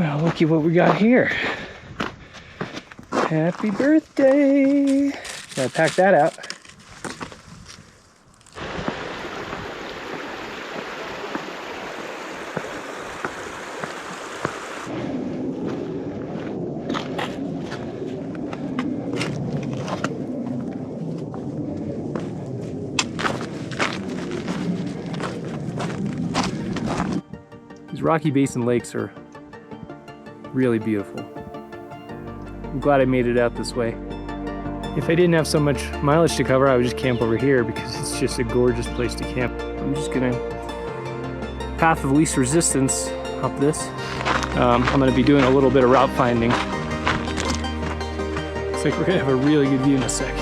Well, looky what we got here. Happy birthday. Gotta pack that out. These Rocky Basin Lakes are really beautiful. I'm glad I made it out this way. If I didn't have so much mileage to cover, I would just camp over here because it's just a gorgeous place to camp. I'm just gonna path of least resistance up this. I'm gonna be doing a little bit of route finding. Looks like we're gonna have a really good view in a sec.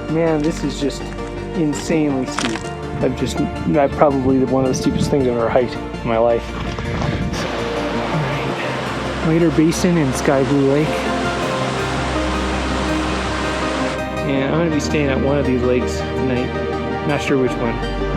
Man, this is just insanely steep. That's probably one of the steepest things I've ever hiked in my life. Whitney Basin and Sky Blue Lake. And I'm going to be staying at one of these lakes tonight. Not sure which one.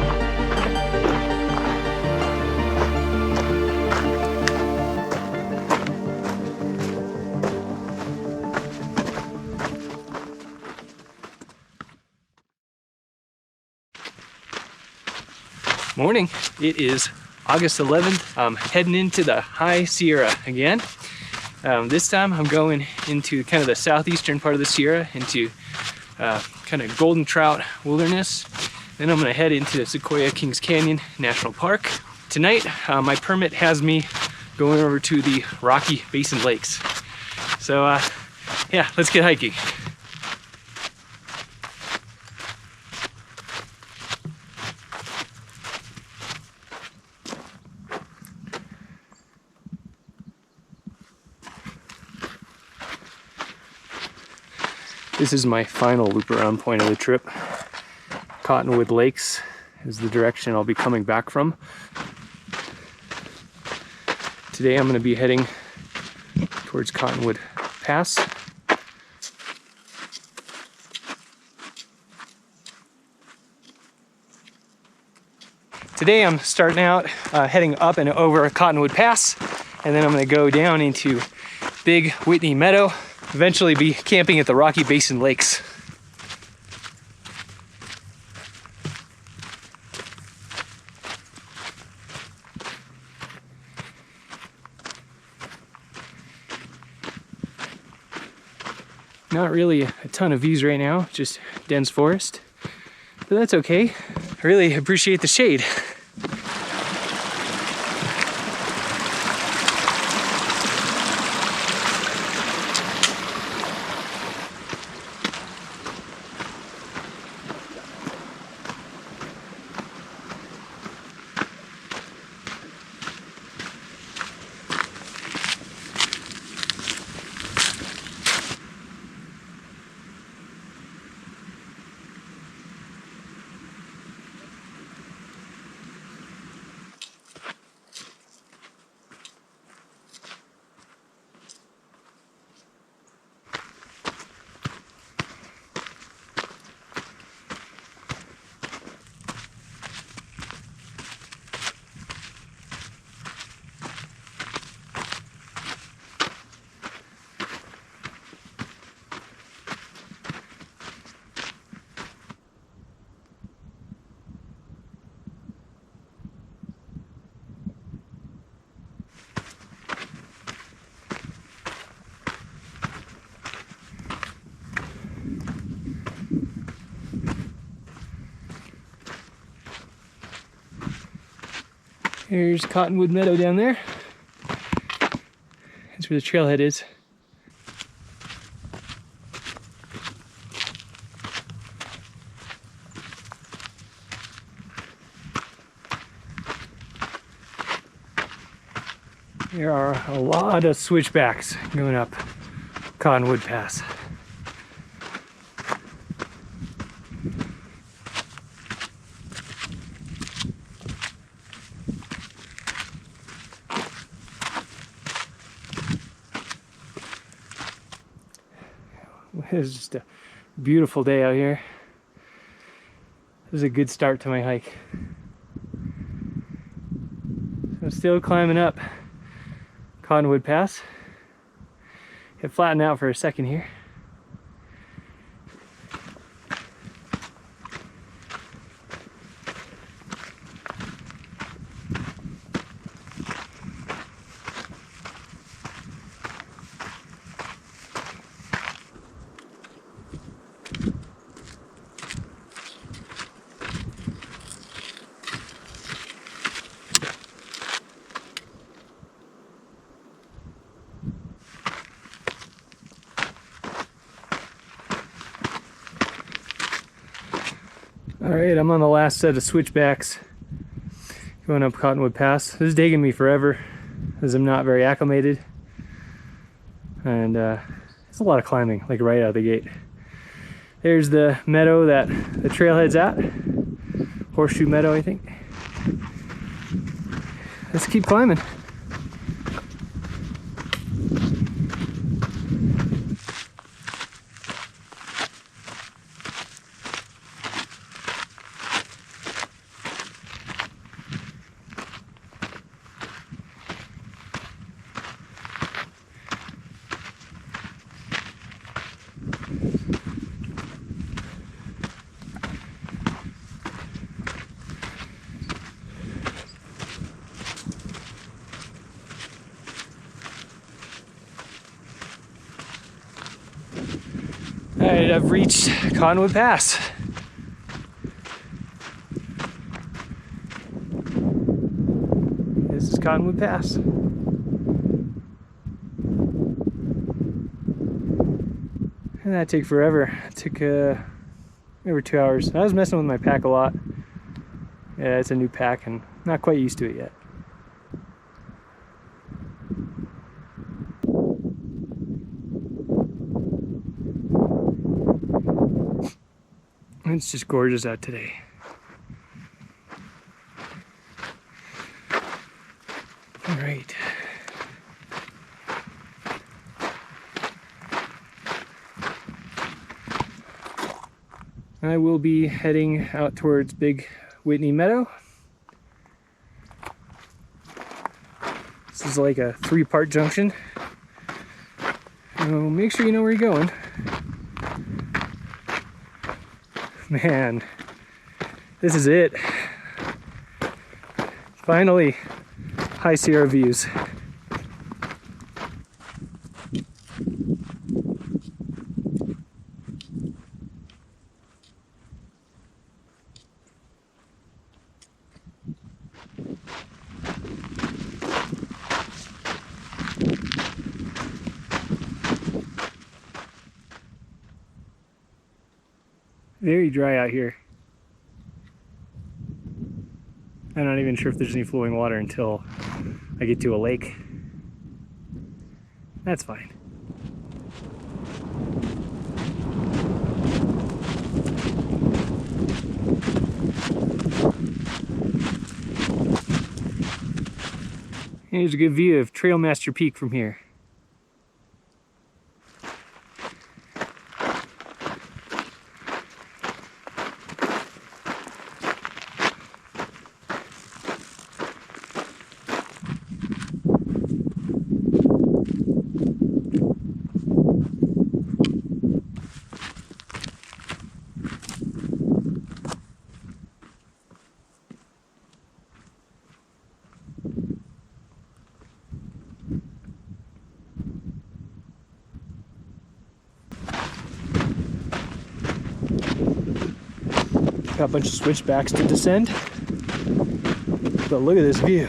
Morning. It is August 11th. I'm heading into the High Sierra again. This time I'm going into kind of the southeastern part of the Sierra, into kind of Golden Trout Wilderness. Then I'm going to head into the Sequoia Kings Canyon National Park. Tonight, my permit has me going over to the Rocky Basin Lakes. So yeah, let's get hiking. This is my final loop around point of the trip. Cottonwood Lakes is the direction I'll be coming back from. Today I'm going to be heading towards Cottonwood Pass. Today I'm starting out heading up and over Cottonwood Pass, and then I'm going to go down into Big Whitney Meadow. Eventually be camping at the Rocky Basin Lakes. Not really a ton of views right now, just dense forest, but that's okay. I really appreciate the shade. There's Cottonwood Meadow down there. That's where the trailhead is. There are a lot of switchbacks going up Cottonwood Pass. It's just a beautiful day out here. This is a good start to my hike. I'm still climbing up Cottonwood Pass. It flattened out for a second here. Alright, I'm on the last set of switchbacks going up Cottonwood Pass. This is taking me forever as I'm not very acclimated, and it's a lot of climbing, like right out of the gate. There's the meadow that the trailhead's at, Horseshoe Meadow, I think. Let's keep climbing. Alright, I've reached Cottonwood Pass. This is Cottonwood Pass. And that took forever. It took over 2 hours. I was messing with my pack a lot. Yeah, it's a new pack and not quite used to it yet. It's just gorgeous out today. All right. I will be heading out towards Big Whitney Meadow. This is like a 3-part junction. So make sure you know where you're going. Man, this is it. Finally, high Sierra views. Very dry out here. I'm not even sure if there's any flowing water until I get to a lake. That's fine. Here's a good view of Trailmaster Peak from here. Got a bunch of switchbacks to descend, but look at this view.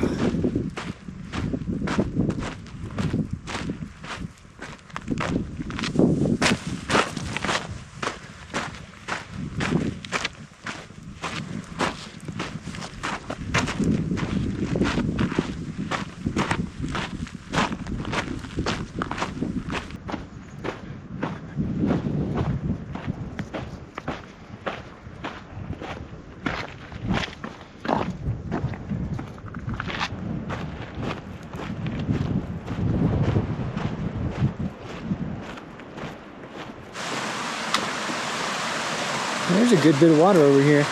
There's a good bit of water over here.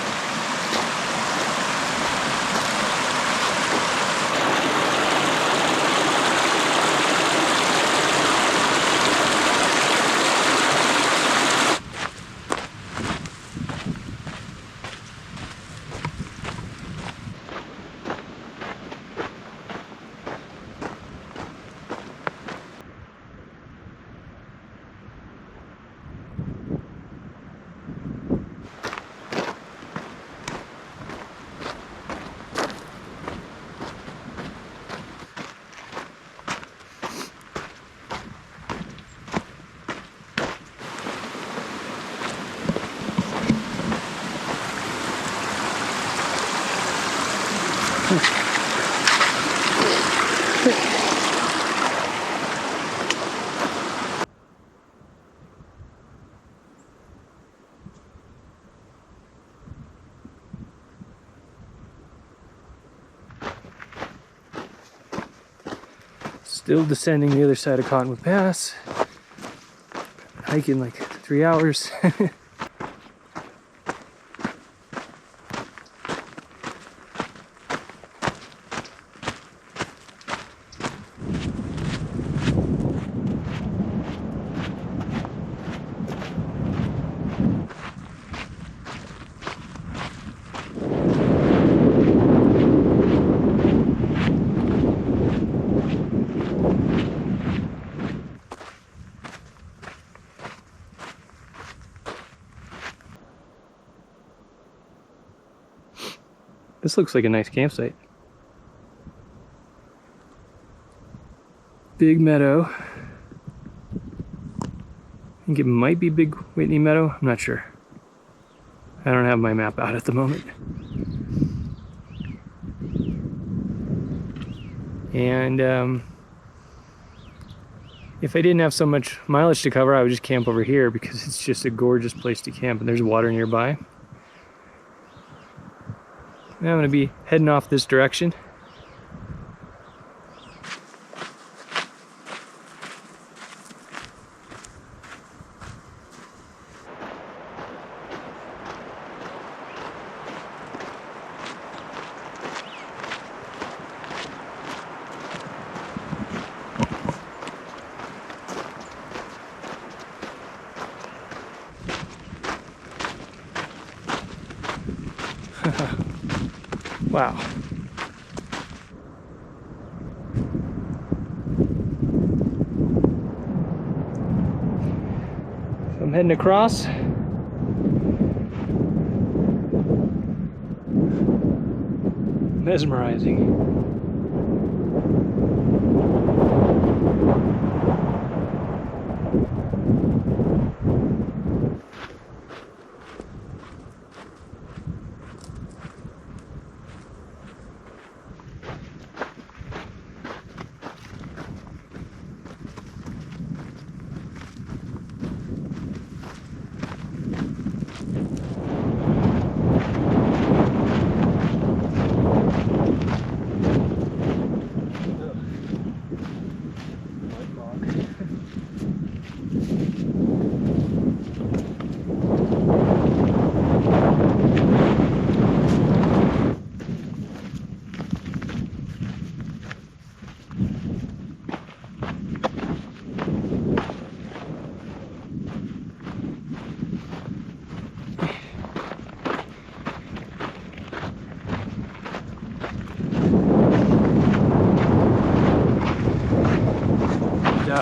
Still descending the other side of Cottonwood Pass. Hiking like 3 hours. This looks like a nice campsite. Big Meadow. I think it might be Big Whitney Meadow. I'm not sure. I don't have my map out at the moment. And if I didn't have so much mileage to cover, I would just camp over here because it's just a gorgeous place to camp and there's water nearby. Now I'm going to be heading off this direction. Wow. So I'm heading across. Mesmerizing.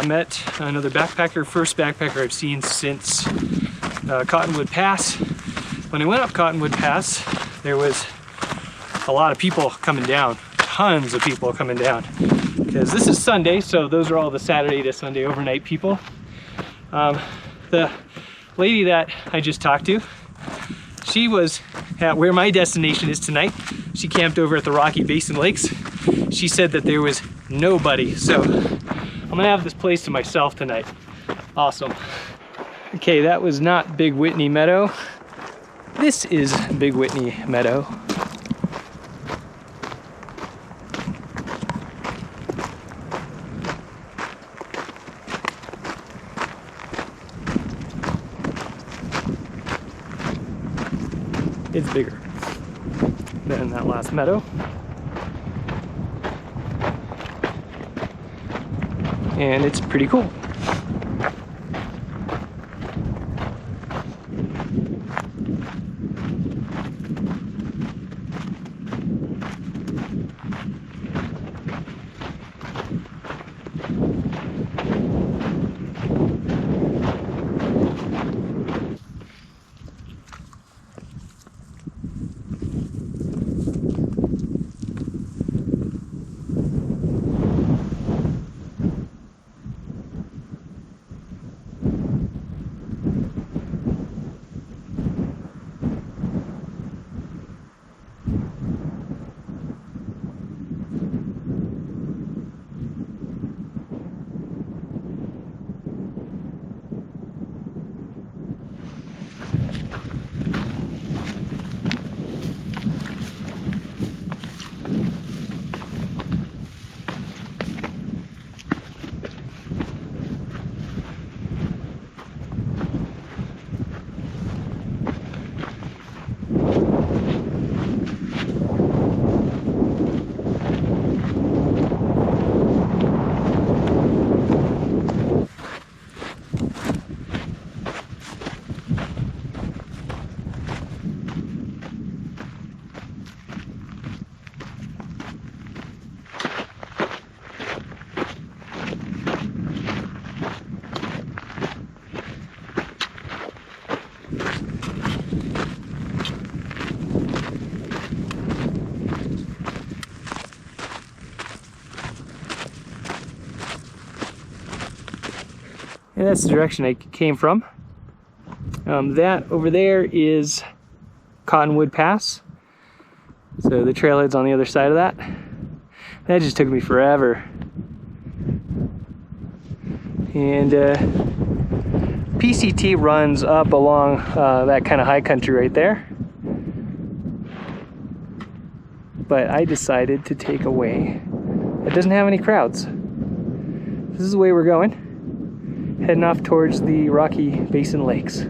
Met another backpacker, first backpacker I've seen since Cottonwood Pass. When I went up Cottonwood Pass, there was a lot of people coming down, tons of people coming down. Because this is Sunday, so those are all the Saturday to Sunday overnight people. The lady that I just talked to, she was at where my destination is tonight. She camped over at the Rocky Basin Lakes. She said that there was nobody, so I'm gonna have this place to myself tonight. Awesome. Okay, that was not Big Whitney Meadow. This is Big Whitney Meadow. It's bigger than that last meadow. And it's pretty cool. And that's the direction I came from. That over there is Cottonwood Pass. So the trailhead's on the other side of that. That just took me forever. And PCT runs up along that kind of high country right there. But I decided to take a way that doesn't have any crowds. This is the way we're going, heading off towards the Rocky Basin Lakes.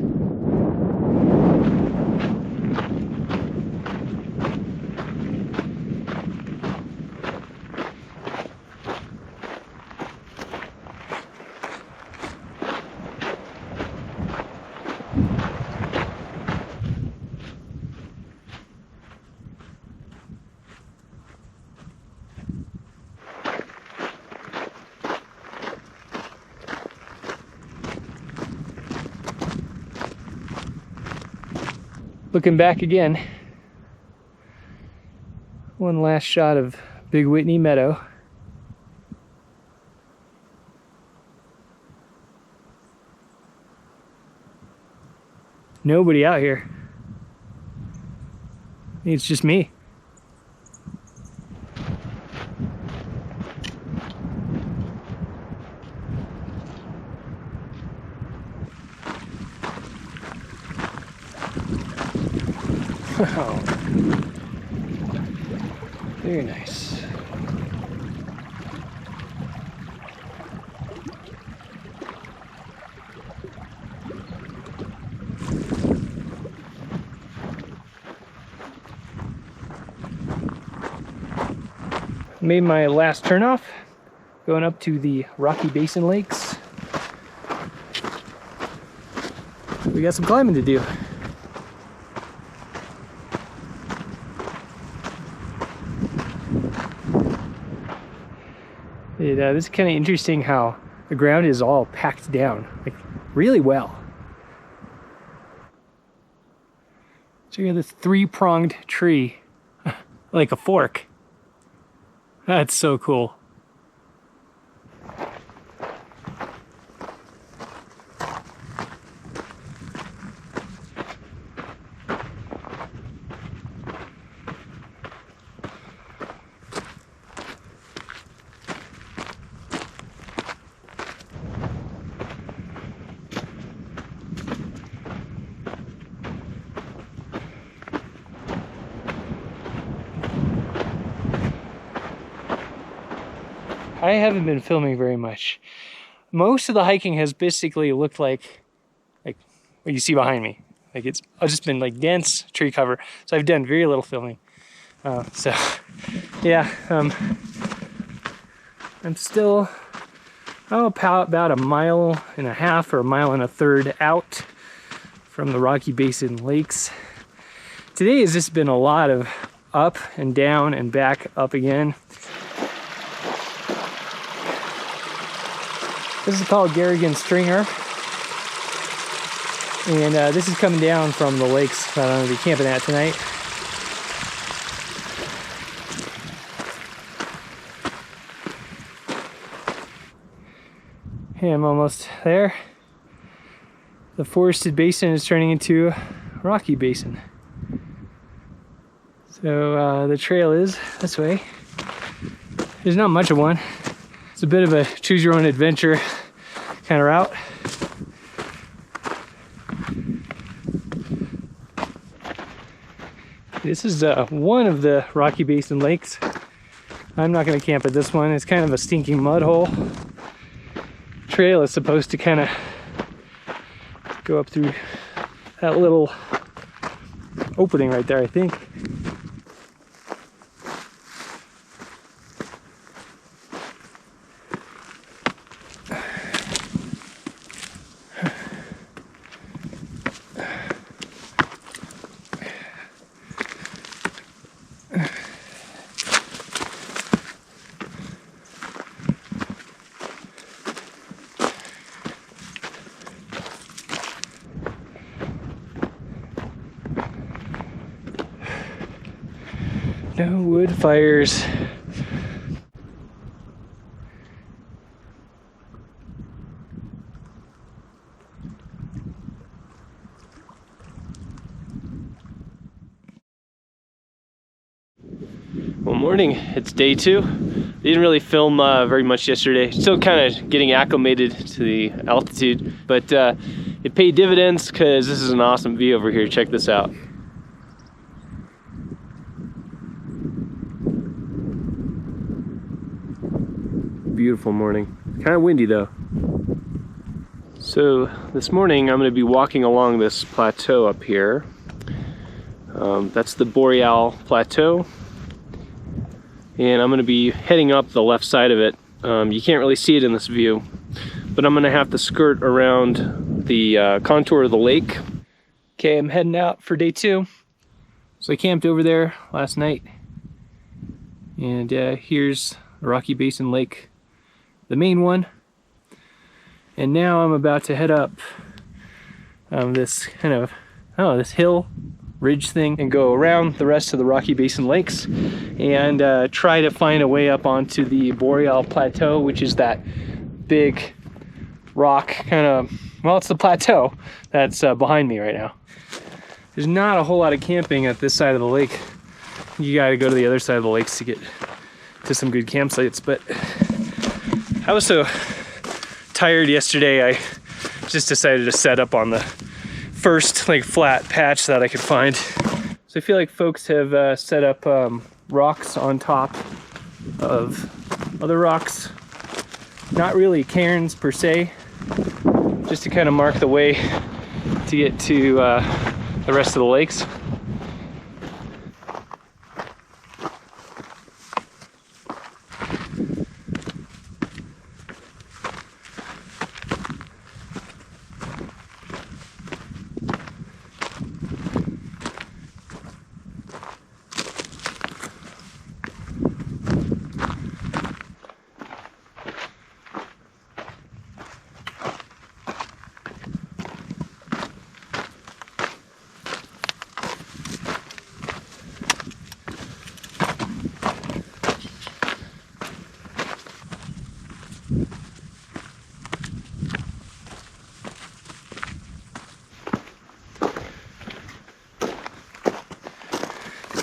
Looking back again, one last shot of Big Whitney Meadow. Nobody out here. It's just me. Wow. Very nice. Made my last turnoff, going up to the Rocky Basin Lakes. We got some climbing to do. This is kind of interesting how the ground is all packed down, like really well. So you have this three-pronged tree, like a fork. That's so cool. I haven't been filming very much. Most of the hiking has basically looked like what you see behind me. Like it's just been like dense tree cover. So I've done very little filming. Yeah, I'm still about a mile and a half or a mile and a third out from the Rocky Basin Lakes. Today has just been a lot of up and down and back up again. This is called Garrigan Stringer, and this is coming down from the lakes that I'm going to be camping at tonight. Hey, I'm almost there. The forested basin is turning into Rocky Basin. So the trail is this way. There's not much of one. It's a bit of a choose your own adventure kind of route. This is one of the Rocky Basin Lakes. I'm not going to camp at this one. It's kind of a stinking mud hole. Trail is supposed to kind of go up through that little opening right there, I think. No wood fires. Well, morning. It's day 2. Didn't really film very much yesterday. Still kind of getting acclimated to the altitude, but it paid dividends because this is an awesome view over here. Check this out. Beautiful morning. Kind of windy though. So this morning I'm going to be walking along this plateau up here. That's the Boreal Plateau. And I'm going to be heading up the left side of it. You can't really see it in this view, but I'm going to have to skirt around the contour of the lake. Okay, I'm heading out for day 2. So I camped over there last night, and here's Rocky Basin Lake, the main one. And now I'm about to head up this kind of, this hill ridge thing and go around the rest of the Rocky Basin Lakes and try to find a way up onto the Boreal Plateau, which is that big rock kind of, well, it's the plateau that's behind me right now. There's not a whole lot of camping at this side of the lake. You gotta go to the other side of the lakes to get to some good campsites, but I was so tired yesterday, I just decided to set up on the first flat patch that I could find. So I feel like folks have set up rocks on top of other rocks. Not really cairns per se, just to kind of mark the way to get to the rest of the lakes.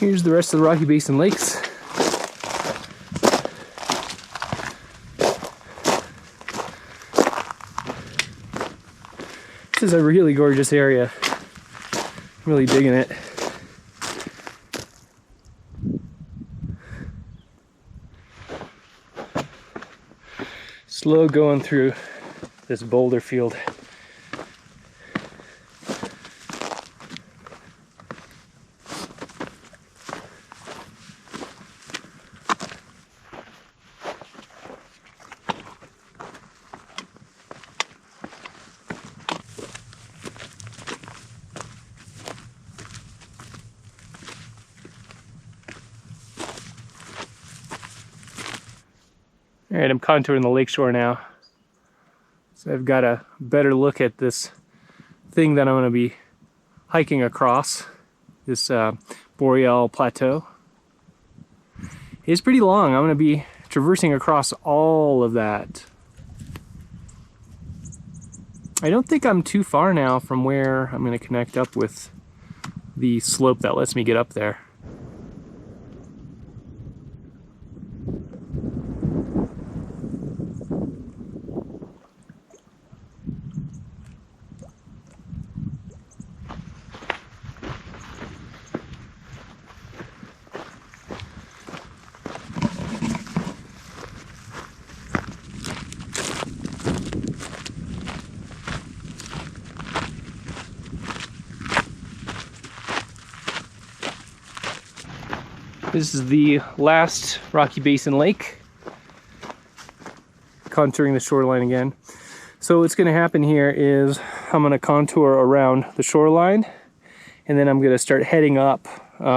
Here's the rest of the Rocky Basin Lakes. This is a really gorgeous area. I'm really digging it. Slow going through this boulder field. All right, I'm contouring the lakeshore now. So I've got a better look at this thing that I'm going to be hiking across, this Boreal Plateau. It's pretty long. I'm going to be traversing across all of that. I don't think I'm too far now from where I'm going to connect up with the slope that lets me get up there. This is the last Rocky Basin Lake, contouring the shoreline again. So what's going to happen here is I'm going to contour around the shoreline, and then I'm going to start heading up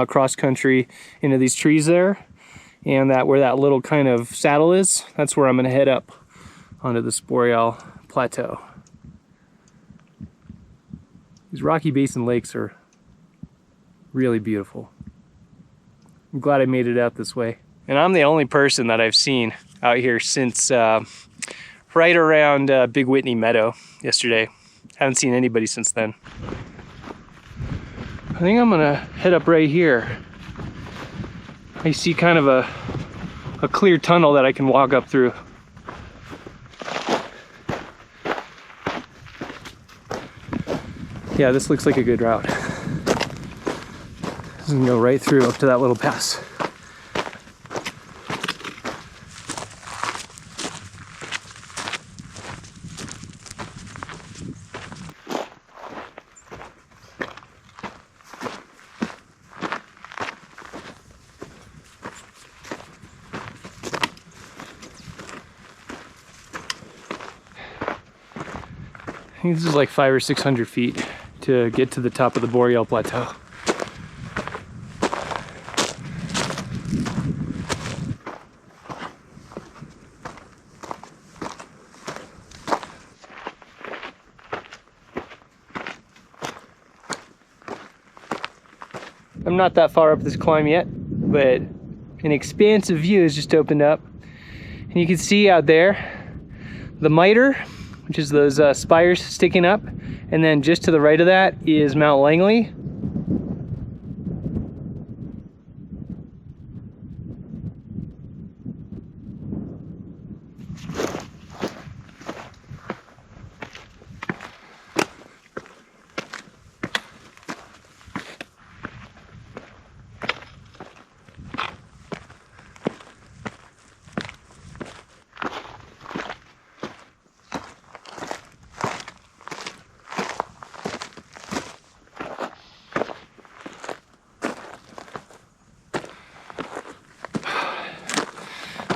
cross country into these trees there, and that where that little kind of saddle is, that's where I'm going to head up onto this Boreal Plateau. These Rocky Basin Lakes are really beautiful. I'm glad I made it out this way. And I'm the only person that I've seen out here since right around Big Whitney Meadow yesterday. Haven't seen anybody since then. I think I'm gonna head up right here. I see kind of a clear tunnel that I can walk up through. Yeah, this looks like a good route. This can go right through up to that little pass. I think this is like 500 or 600 feet to get to the top of the Boreal Plateau. I'm not that far up this climb yet, but an expansive view has just opened up. And you can see out there the miter, which is those spires sticking up. And then just to the right of that is Mount Langley.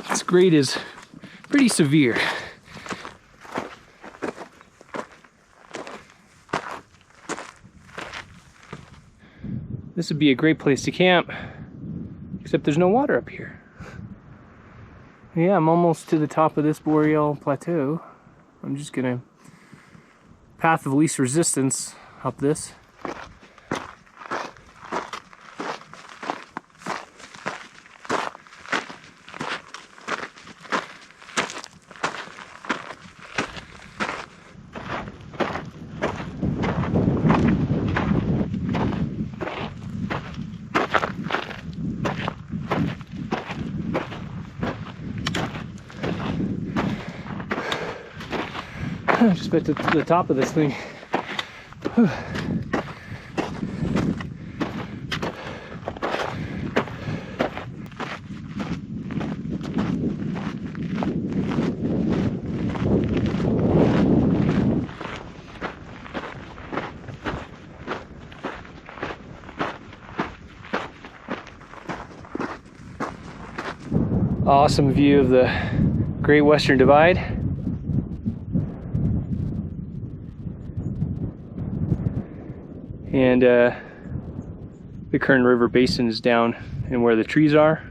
This grade is pretty severe. This would be a great place to camp, except there's no water up here. Yeah, I'm almost to the top of this Boreal Plateau. I'm just gonna path of least resistance up this. I'm just about to the top of this thing. Awesome view of the Great Western Divide. And the Kern River Basin is down and where the trees are.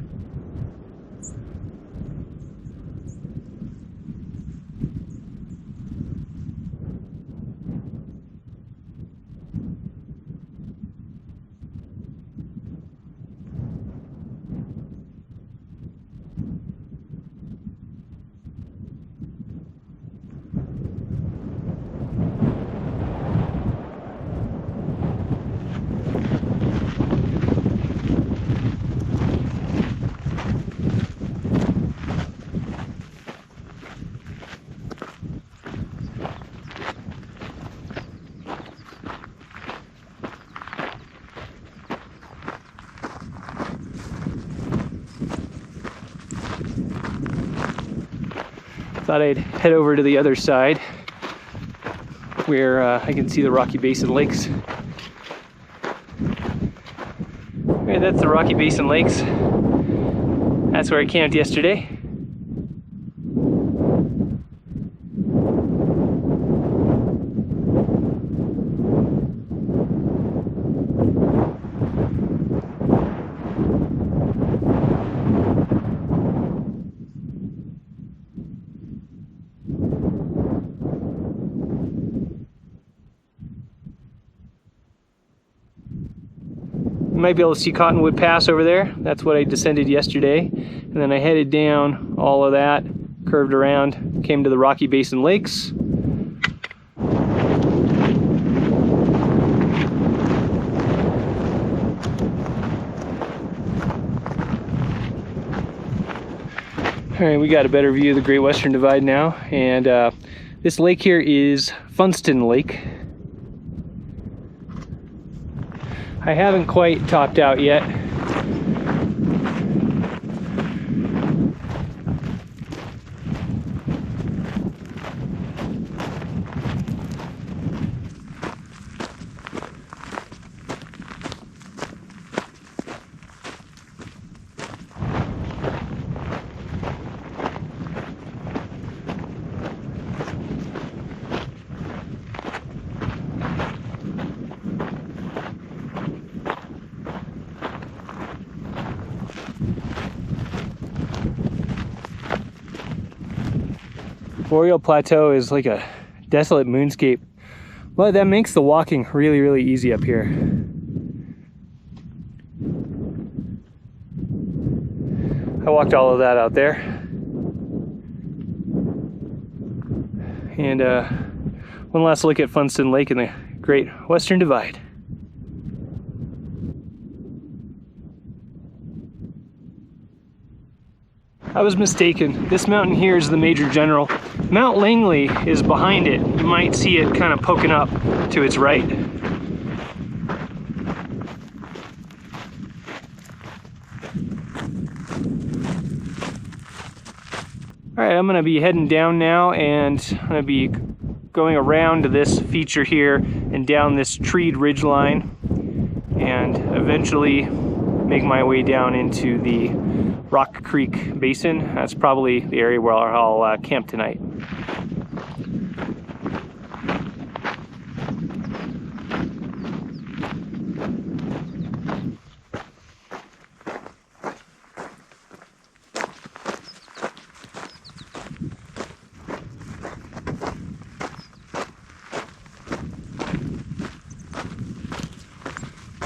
Thought I'd head over to the other side where I can see the Rocky Basin Lakes. Okay, that's the Rocky Basin Lakes. That's where I camped yesterday. You might be able to see Cottonwood Pass over there. That's what I descended yesterday. And then I headed down all of that, curved around, came to the Rocky Basin Lakes. All right, we got a better view of the Great Western Divide now, and this lake here is Funston Lake. I haven't quite topped out yet. Boreal Plateau is like a desolate moonscape, but that makes the walking really, really easy up here. I walked all of that out there. And one last look at Funston Lake and the Great Western Divide. I was mistaken. This mountain here is the Major General. Mount Langley is behind it. You might see it kind of poking up to its right. All right, I'm gonna be heading down now, and I'm gonna be going around this feature here and down this treed ridge line, and eventually make my way down into the Rocky Creek Basin. That's probably the area where I'll camp tonight.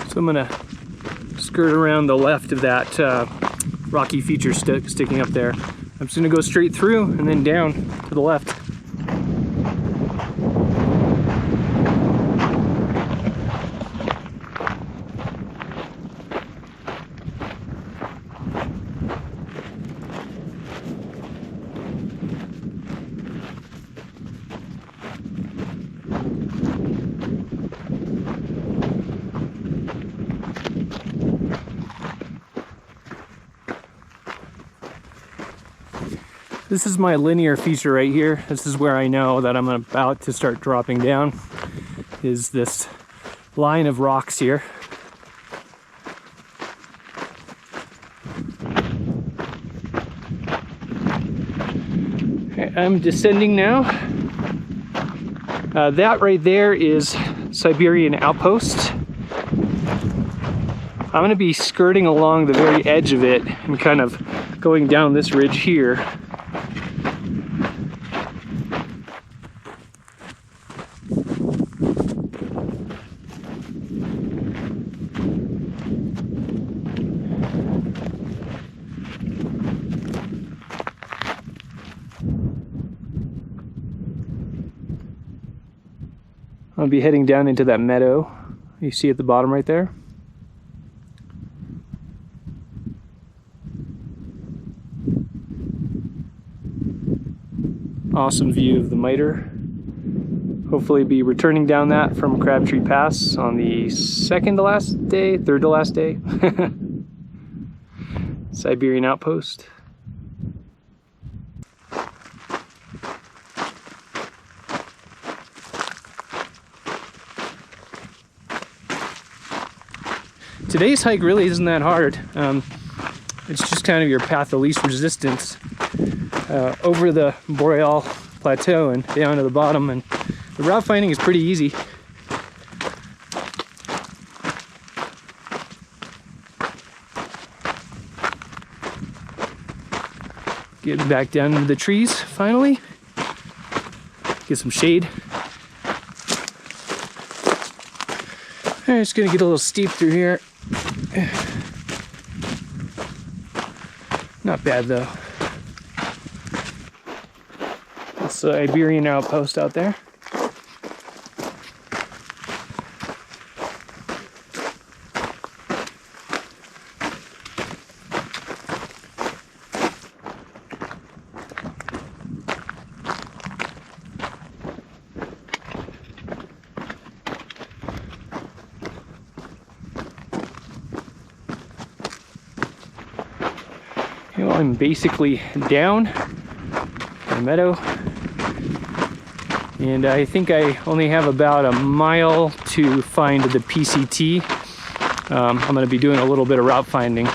So I'm gonna skirt around the left of that rocky feature sticking up there. I'm just gonna go straight through and then down to the left. This is my linear feature right here. This is where I know that I'm about to start dropping down, is this line of rocks here. Okay, I'm descending now. That right there is Siberian Outpost. I'm going to be skirting along the very edge of it and kind of going down this ridge here. I'll be heading down into that meadow you see at the bottom right there. Awesome view of the miter. Hopefully be returning down that from Crabtree Pass on the third to last day. Siberian Outpost. Today's hike really isn't that hard. It's just kind of your path of least resistance over the Boreal Plateau and down to the bottom, and the route finding is pretty easy. Getting back down into the trees finally. Get some shade. Alright, it's gonna get a little steep through here. Not bad though. That's the Siberian Outpost out there. You know, I'm basically down the meadow, and I think I only have about a mile to find the PCT. I'm going to be doing a little bit of route finding.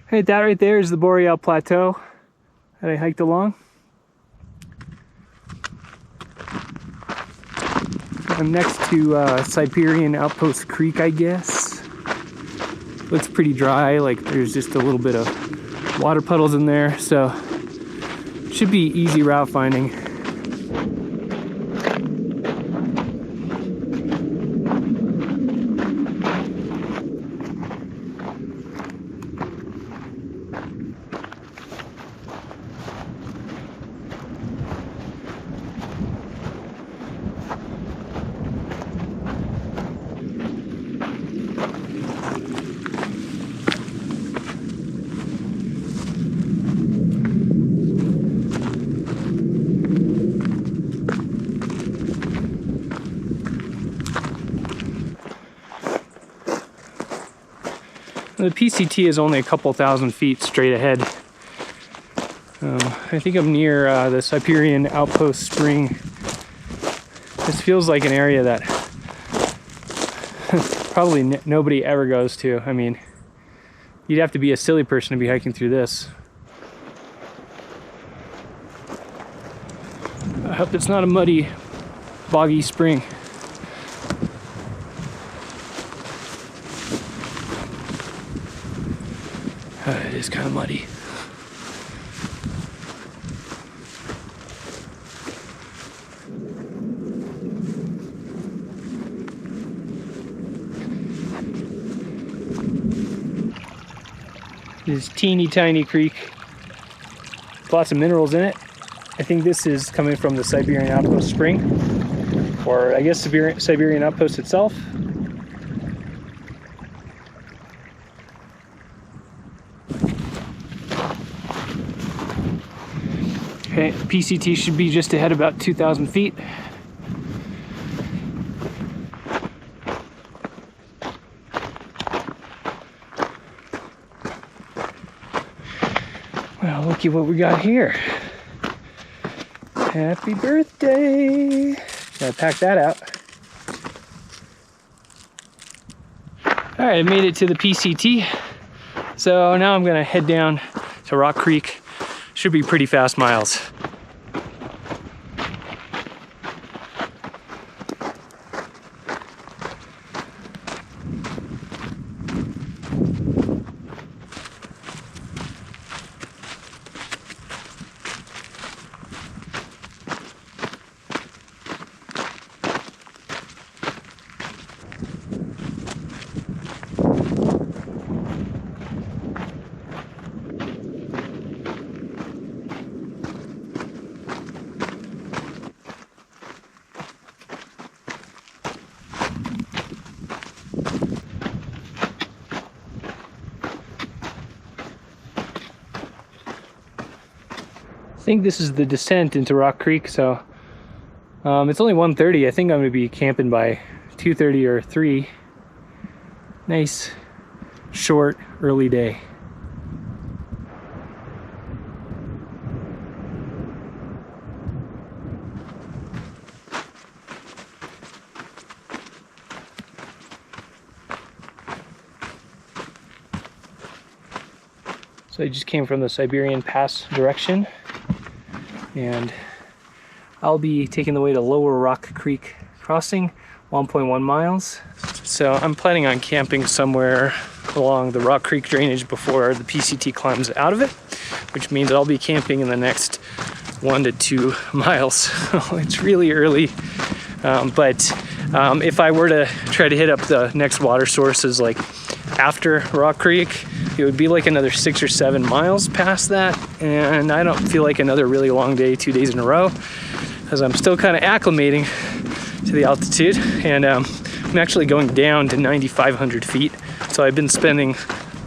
Hey, that right there is the Boreal Plateau that I hiked along. I'm next to Siberian Outpost Creek, I guess. Looks pretty dry, like there's just a little bit of water puddles in there, so should be easy route finding. The PCT is only a couple thousand feet straight ahead. I think I'm near the Siberian Outpost Spring. This feels like an area that probably nobody ever goes to. I mean, you'd have to be a silly person to be hiking through this. I hope it's not a muddy, boggy spring. It is kind of muddy. This teeny tiny creek. Lots of minerals in it. I think this is coming from the Siberian Outpost Spring, or I guess Siberian Outpost itself. Okay, PCT should be just ahead about 2,000 feet. Well, look at what we got here. Happy birthday. Gotta pack that out. All right, I made it to the PCT. So now I'm gonna head down to Rock Creek. Should be pretty fast miles. I think this is the descent into Rock Creek, so it's only 1:30. I think I'm going to be camping by 2:30 or 3. Nice, short, early day. So I just came from the Siberian Pass direction, and I'll be taking the way to Lower Rock Creek Crossing, 1.1 miles. So I'm planning on camping somewhere along the Rock Creek drainage before the PCT climbs out of it, which means I'll be camping in the next 1 to 2 miles. It's really early, but if I were to try to hit up the next water sources like after Rock Creek, it would be like another 6 or 7 miles past that, and I don't feel like another really long day, 2 days in a row, because I'm still kind of acclimating to the altitude, and I'm actually going down to 9,500 feet, so I've been spending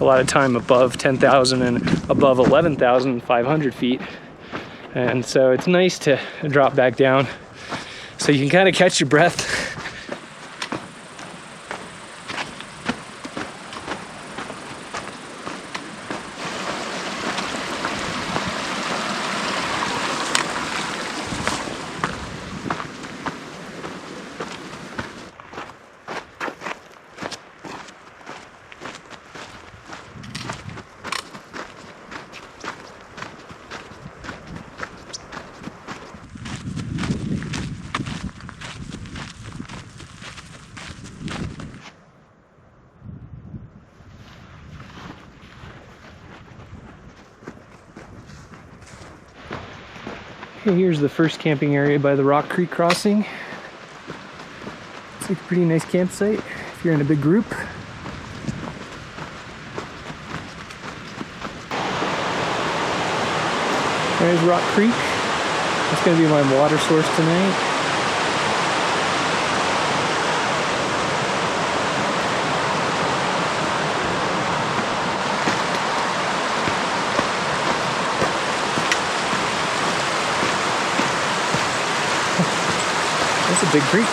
a lot of time above 10,000 and above 11,500 feet, and so it's nice to drop back down so you can kind of catch your breath Okay, here's the first camping area by the Rock Creek crossing. It's like a pretty nice campsite if you're in a big group. There's Rock Creek. That's going to be my water source tonight. That's a big creek.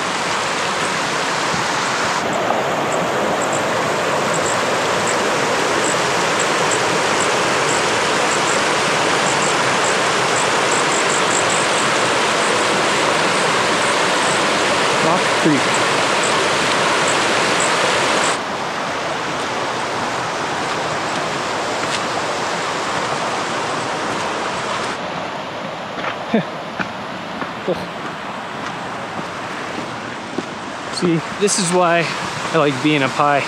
Rock Creek. See, this is why I like being up high.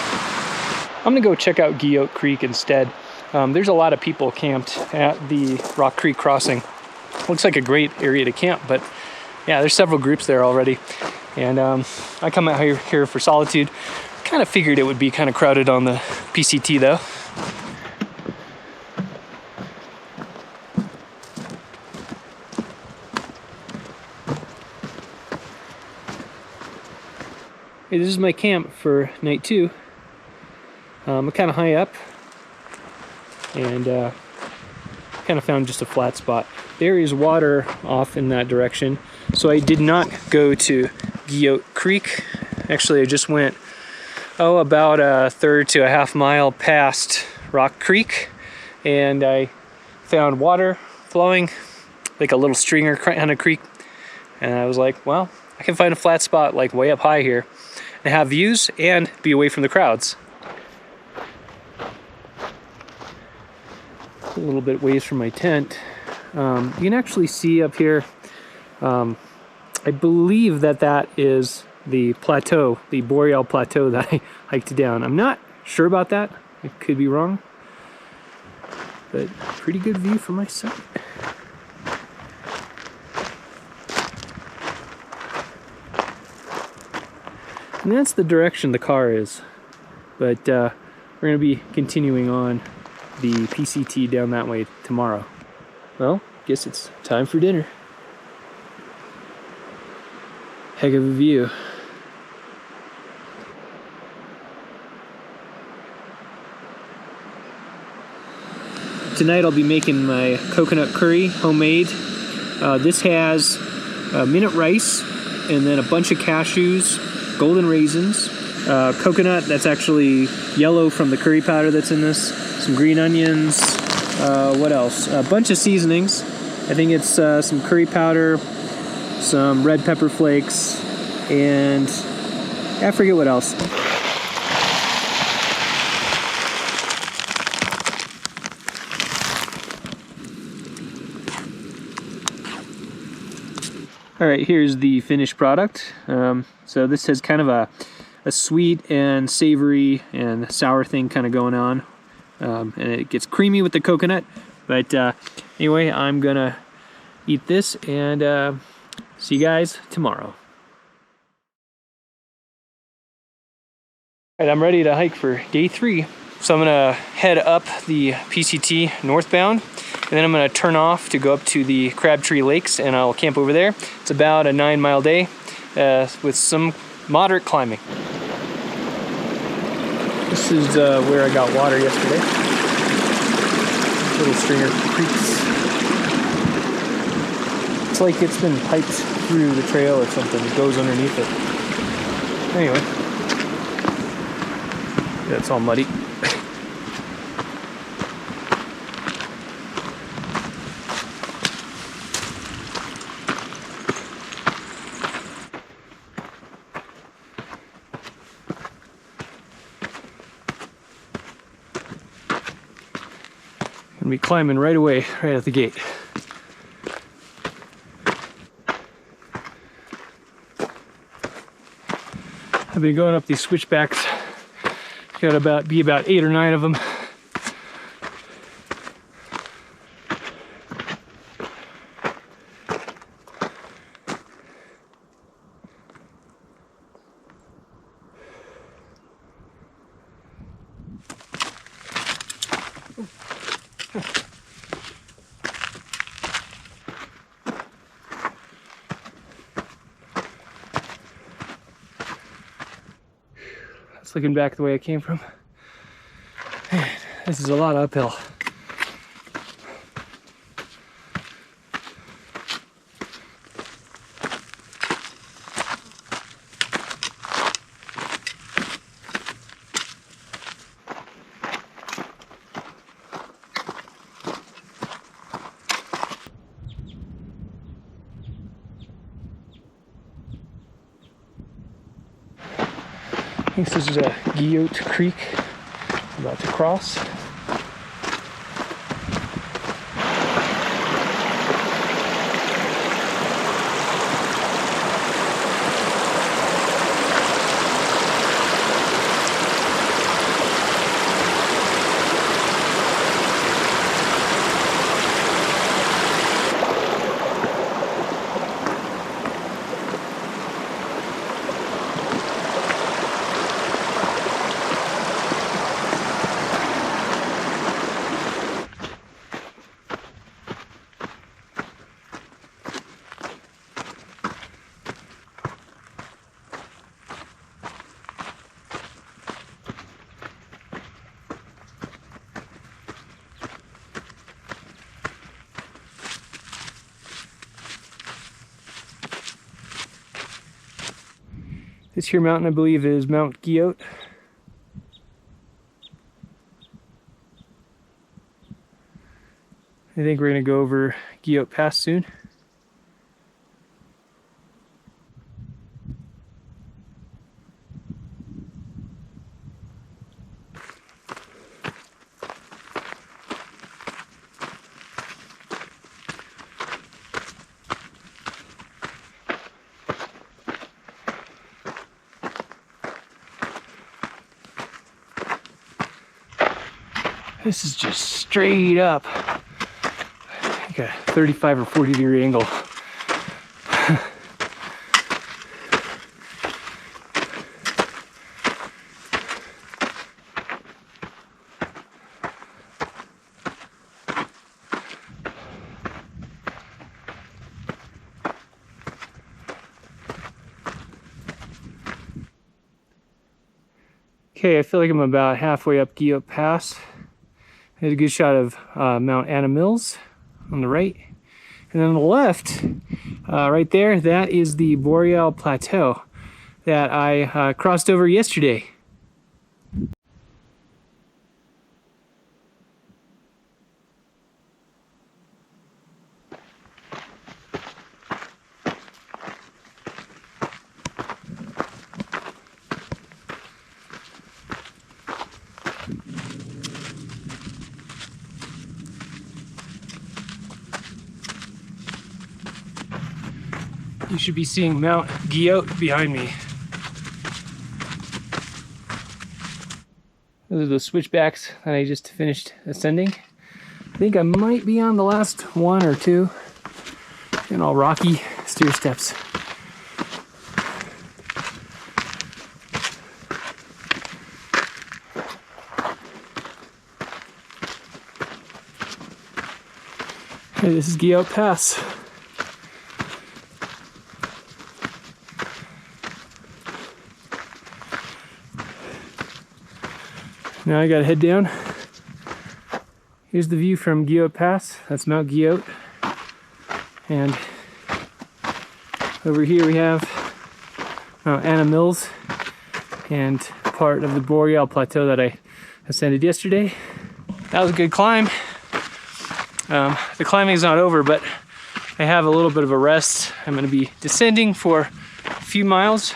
I'm gonna go check out Guyot Creek instead. There's a lot of people camped at the Rock Creek crossing. Looks like a great area to camp, but yeah, there's several groups there already. And I come out here for solitude. Kind of figured it would be kind of crowded on the PCT though. Hey, this is my camp for night 2. I'm kind of high up and kind of found just a flat spot. There is water off in that direction, so I did not go to Guyot Creek. Actually, I just went about a third to a half mile past Rock Creek, and I found water flowing like a little stringer kind of creek, and I was like, well, I can find a flat spot like way up high here and have views and be away from the crowds. A little bit ways from my tent. You can actually see up here, I believe that is the plateau, the Boreal Plateau that I hiked down. I'm not sure about that. I could be wrong. But pretty good view from my site. And that's the direction the car is. But we're going to be continuing on the PCT down that way tomorrow. Well, guess it's time for dinner. Heck of a view. Tonight I'll be making my coconut curry, homemade. This has minute rice and then a bunch of cashews, golden raisins, coconut that's actually yellow from the curry powder that's in this, some green onions, what else? A bunch of seasonings. I think it's some curry powder, some red pepper flakes, and I forget what else. All right, here's the finished product. So this has kind of a sweet and savory and sour thing kind of going on. And it gets creamy with the coconut. But anyway, I'm gonna eat this and see you guys tomorrow. All right, I'm ready to hike for day 3. So I'm gonna head up the PCT northbound, and then I'm gonna turn off to go up to the Crabtree Lakes, and I'll camp over there. It's about a 9-mile day with some moderate climbing. This is where I got water yesterday. Little stringer creeks. It's like it's been piped through the trail or something. It goes underneath it. Anyway. Yeah, it's all muddy. Gonna be climbing right away, right at the gate. I've been going up these switchbacks. Got be about 8 or 9 of them. That's looking back the way I came from. Man, this is a lot uphill. I think this is a Guyot Creek I'm about to cross. This here mountain, I believe, is Mount Guyot. I think we're going to go over Guyot Pass soon. This is just straight up, like a 35 or 40 degree angle. Okay, I feel like I'm about halfway up Guyot Pass. I had a good shot of Mount Anna Mills on the right. And then on the left, right there, that is the Boreal Plateau that I crossed over yesterday. You should be seeing Mount Guyot behind me. Those are the switchbacks that I just finished ascending. I think I might be on the last one or two. And all rocky stair steps. Hey, this is Guyot Pass. Now I gotta head down. Here's the view from Guyot Pass. That's Mount Guyot. And over here we have Mount Anna Mills and part of the Boreal Plateau that I ascended yesterday. That was a good climb. The climbing is not over, but I have a little bit of a rest. I'm gonna be descending for a few miles.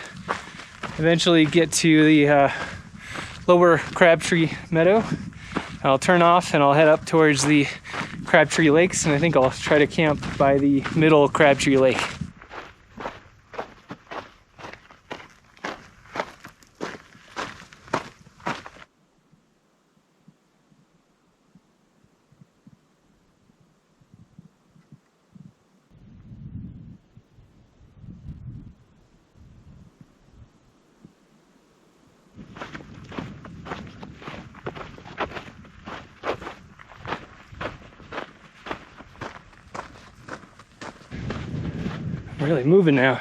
Eventually get to the lower Crabtree Meadow. I'll turn off and I'll head up towards the Crabtree Lakes, and I think I'll try to camp by the middle Crabtree Lake. Really moving now.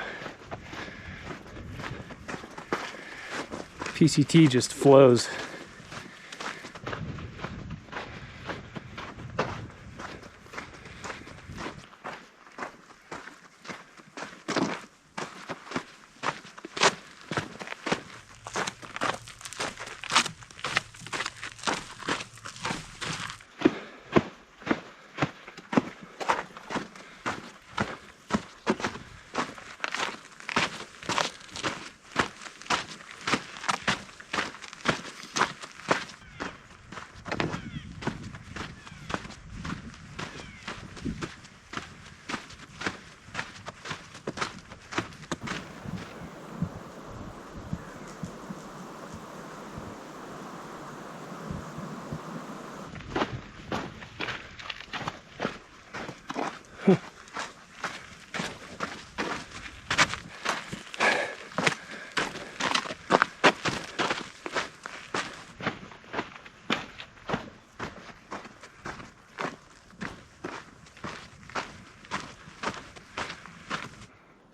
PCT just flows.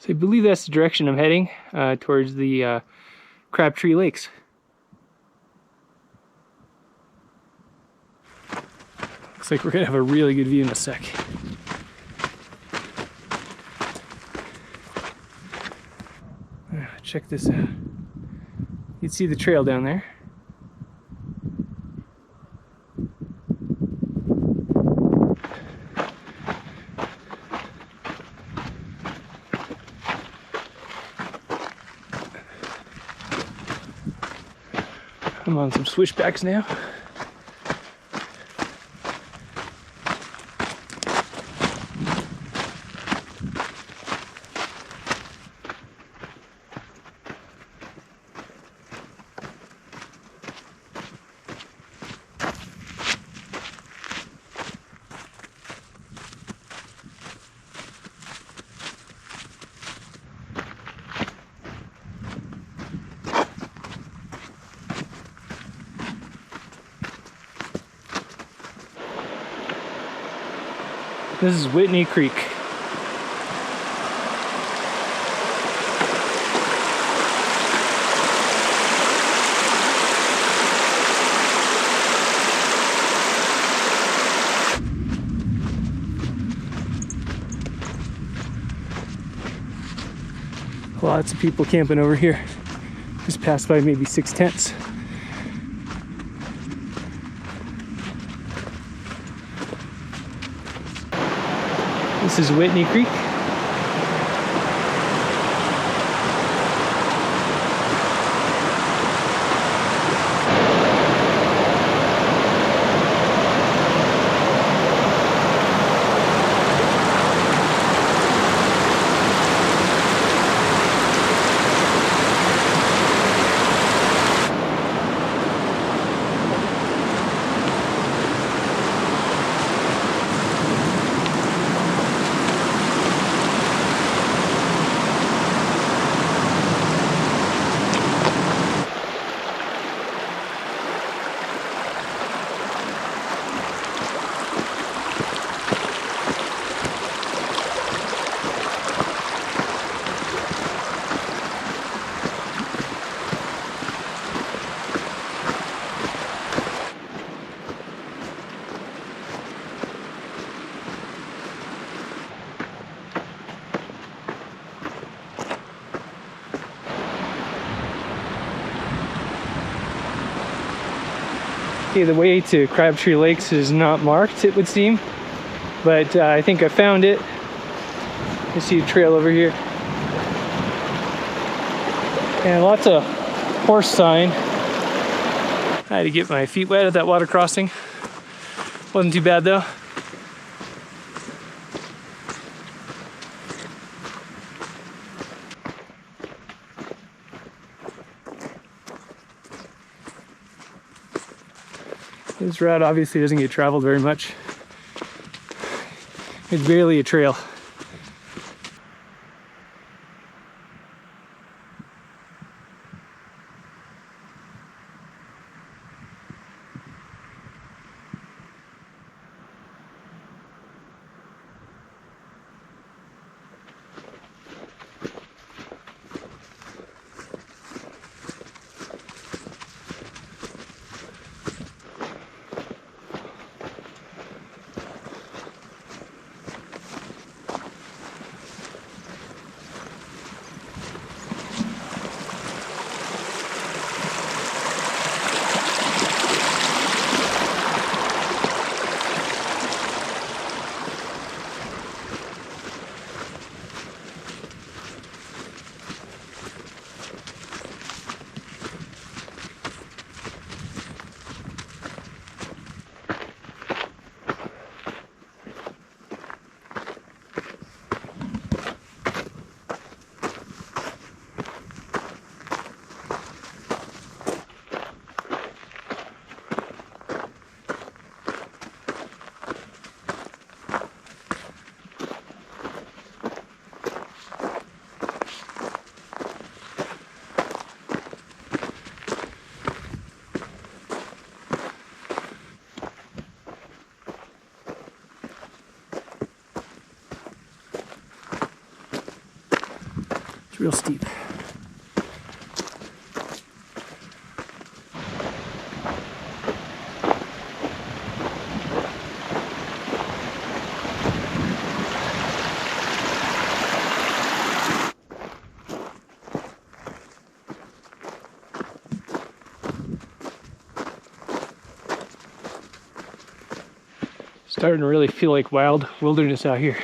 So I believe that's the direction I'm heading, towards the Crabtree Lakes. Looks like we're gonna have a really good view in a sec. Check this out. You can see the trail down there. I'm on some switchbacks now. This is Whitney Creek. Lots of people camping over here. Just passed by maybe 6 tents. This is Whitney Creek. Okay, the way to Crabtree Lakes is not marked, it would seem, but I think I found it. You see a trail over here. And lots of horse sign. I had to get my feet wet at that water crossing. Wasn't too bad though. This route obviously doesn't get traveled very much. It's barely a trail. real steep. Starting to really feel like wild wilderness out here.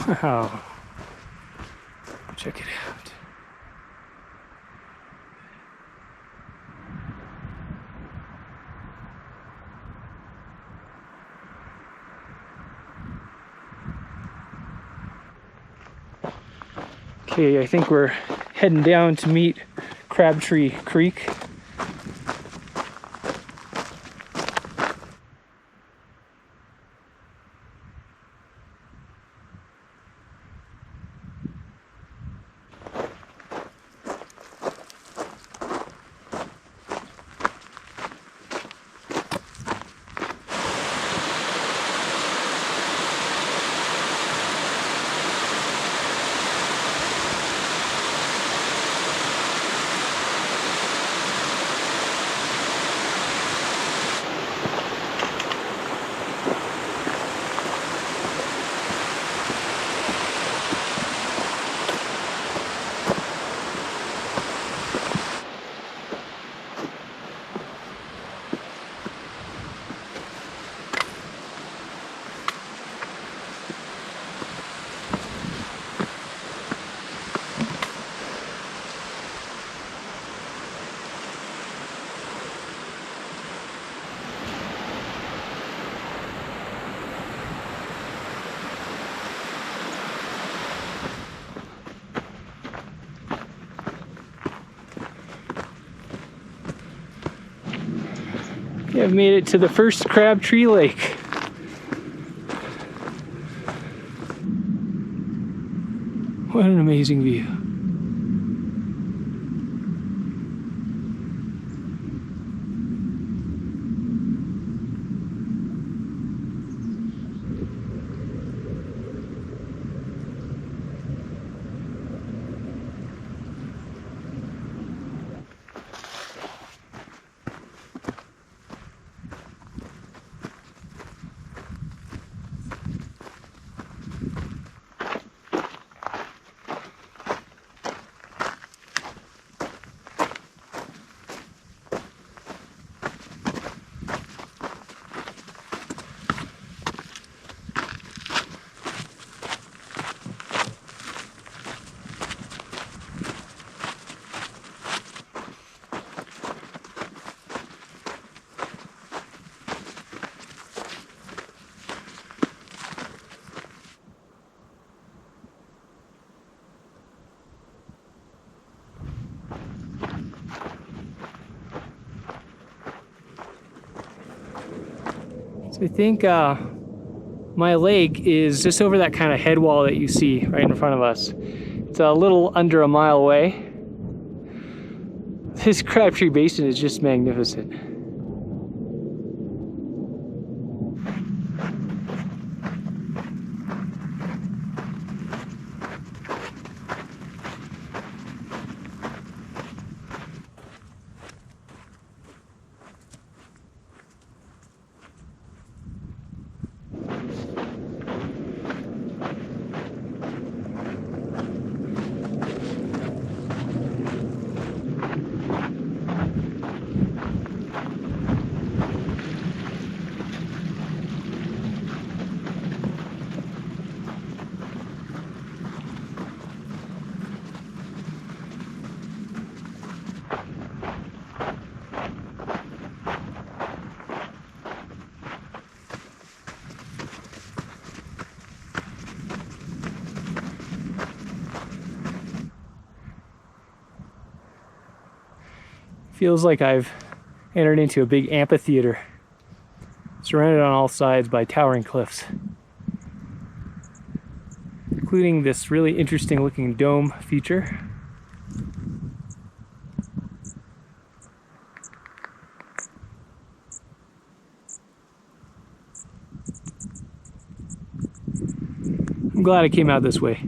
Wow. Check it out. Okay, I think we're heading down to meet Crabtree Creek. Okay, I've made it to the first Crabtree Lake. What an amazing view. So I think my lake is just over that kind of head wall that you see right in front of us. It's a little under a mile away. This Crabtree Basin is just magnificent. Feels like I've entered into a big amphitheater, surrounded on all sides by towering cliffs, including this really interesting looking dome feature. I'm glad I came out this way.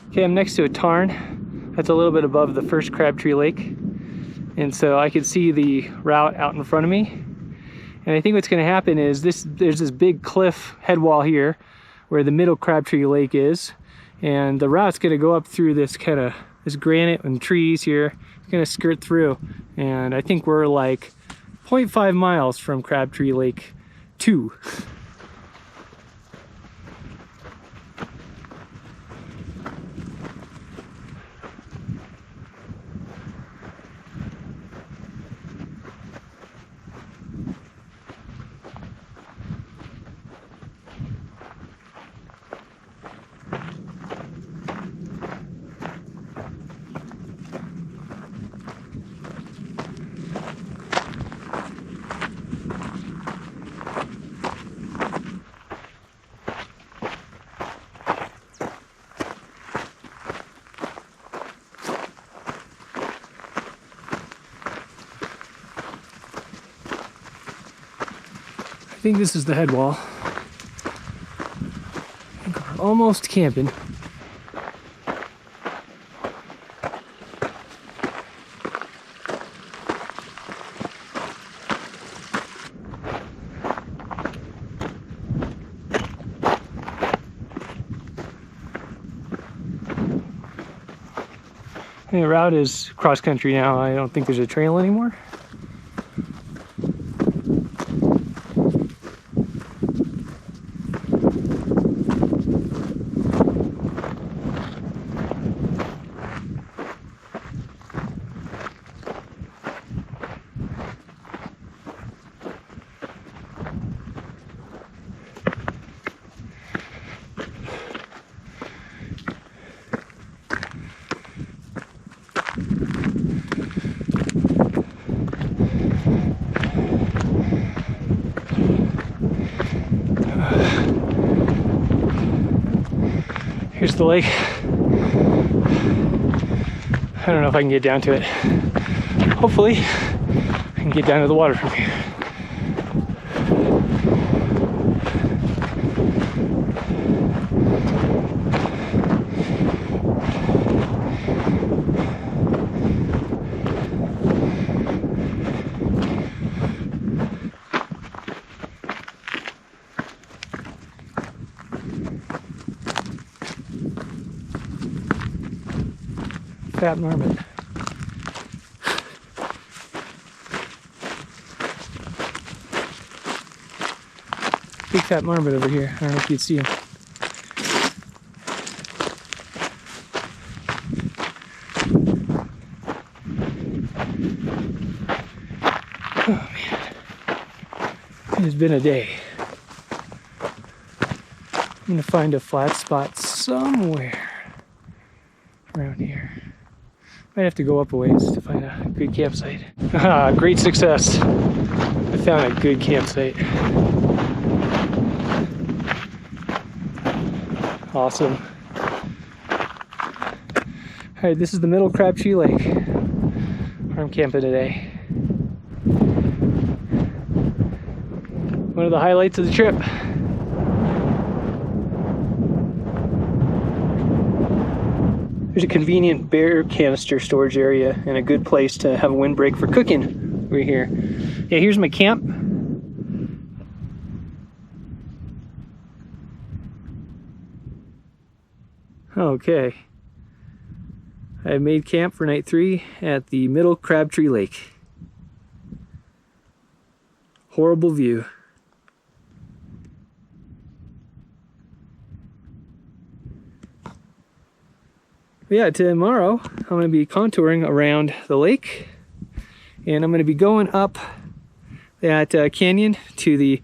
Okay, I'm next to a tarn that's a little bit above the first Crabtree Lake, and so I could see the route out in front of me. And I think what's going to happen is there's this big cliff head wall here where the middle Crabtree Lake is, and the route's going to go up through this granite and trees here. It's going to skirt through, and I think we're like 0.5 miles from Crabtree Lake 2. I think this is the head wall. I think we're almost camping. And the route is cross country now. I don't think there's a trail anymore. Here's the lake. I don't know if I can get down to it. Hopefully, I can get down to the water from here. Fat marmot. Big fat marmot over here. I don't know if you'd see him. Oh man. It has been a day. I'm gonna find a flat spot somewhere around here. Might have to go up a ways to find a good campsite. Ah, great success. I found a good campsite. Awesome. All right, this is the middle Crabtree Lake where I'm camping today. One of the highlights of the trip. There's a convenient beer canister storage area and a good place to have a windbreak for cooking over here. Yeah, here's my camp. Okay. I made camp for night 3 at the middle Crabtree Lake. Horrible view. But yeah, tomorrow I'm going to be contouring around the lake, and I'm going to be going up that canyon to the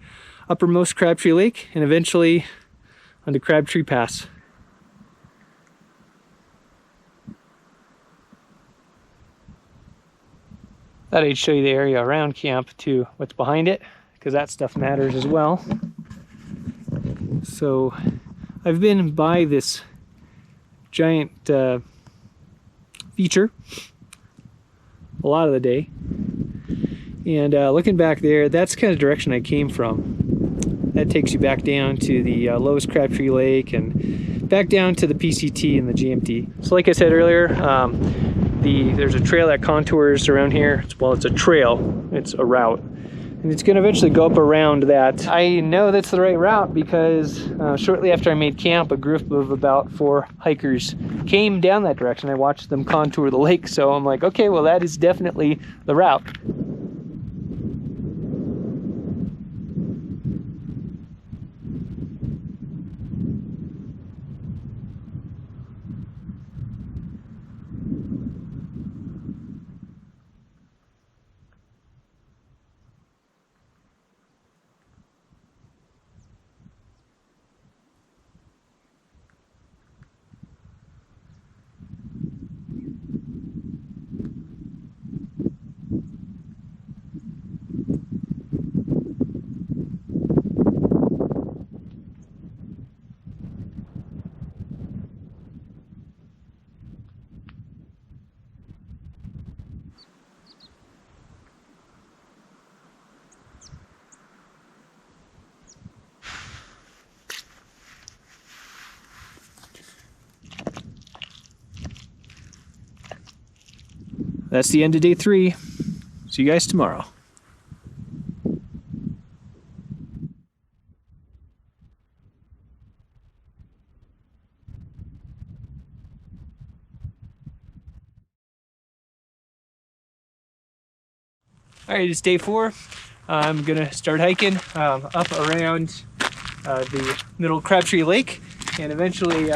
uppermost Crabtree Lake and eventually onto Crabtree Pass. Thought I'd show you the area around camp too, what's behind it, because that stuff matters as well. So I've been by this giant feature a lot of the day, and looking back there, that's the kind of direction I came from. That takes you back down to the lowest Crabtree Lake and back down to the PCT and the GMT. So like I said earlier, there's a trail that contours around here. It's a trail, it's a route. And it's going to eventually go up around that. I know that's the right route because shortly after I made camp, a group of about 4 hikers came down that direction. I watched them contour the lake, so I'm like, okay, well that is definitely the route. That's the end of day 3. See you guys tomorrow. All right, it's day 4. I'm gonna start hiking up around the middle Crabtree Lake and eventually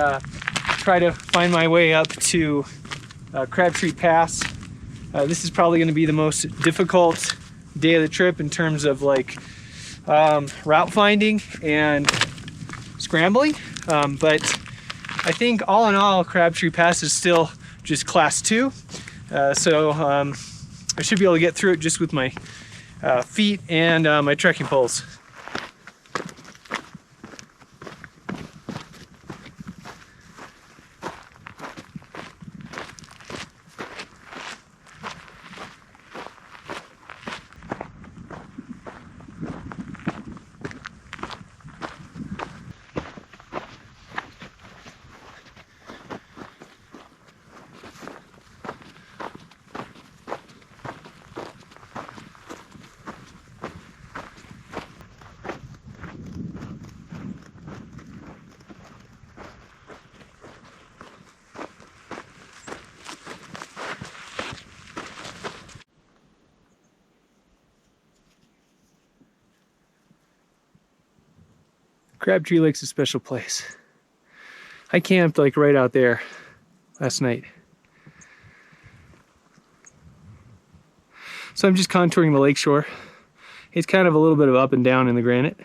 try to find my way up to Crabtree Pass. This is probably going to be the most difficult day of the trip in terms of like route finding and scrambling, but I think all in all Crabtree Pass is still just class 2, so I should be able to get through it just with my feet and my trekking poles. Crabtree Lake's a special place. I camped like right out there last night. So I'm just contouring the lakeshore. It's kind of a little bit of up and down in the granite.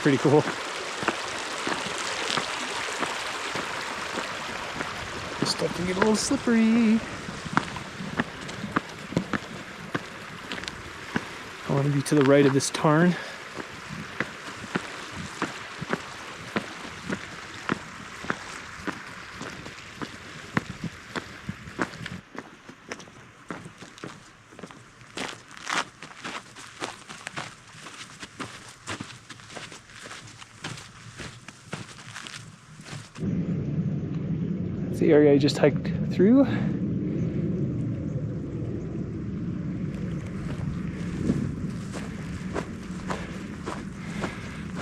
pretty cool. This stuff can get a little slippery. I want to be to the right of this tarn. The area I just hiked through.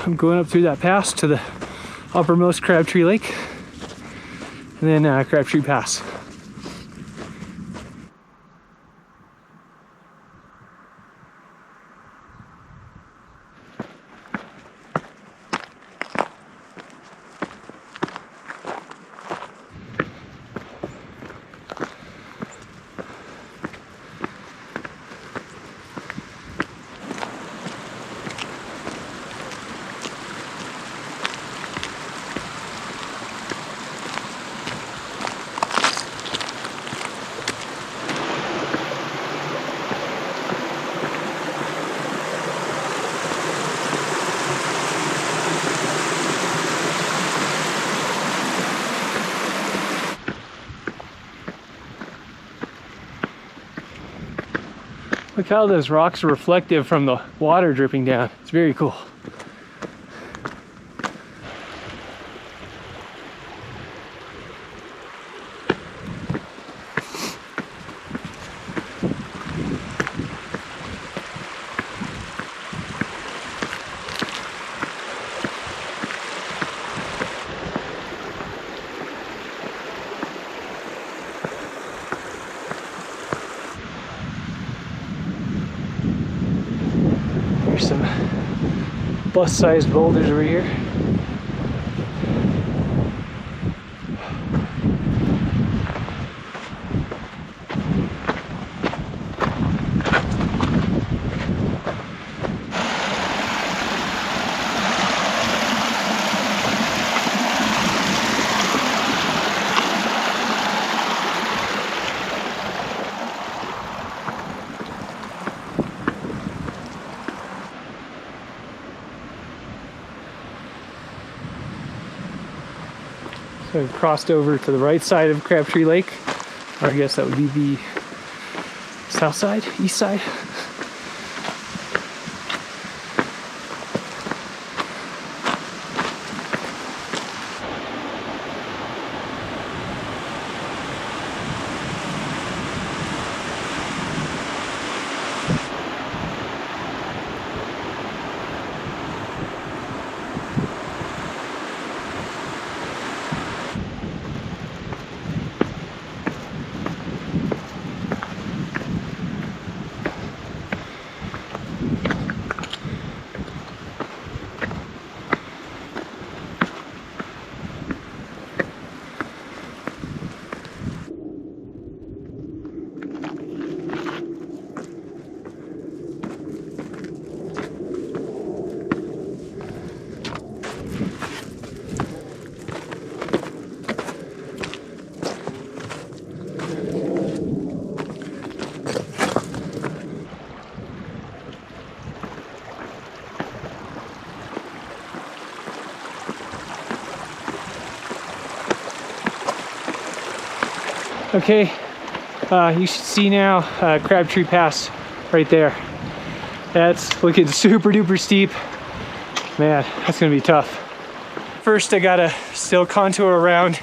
I'm going up through that pass to the uppermost Crabtree Lake and then Crabtree Pass. Look how those rocks are reflective from the water dripping down. It's very cool. Some bus-sized boulders over here. So I've crossed over to the right side of Crabtree Lake, or I guess that would be the south side, east side. Okay, you should see now Crabtree Pass right there. That's looking super duper steep. Man, that's gonna be tough. First, I gotta still contour around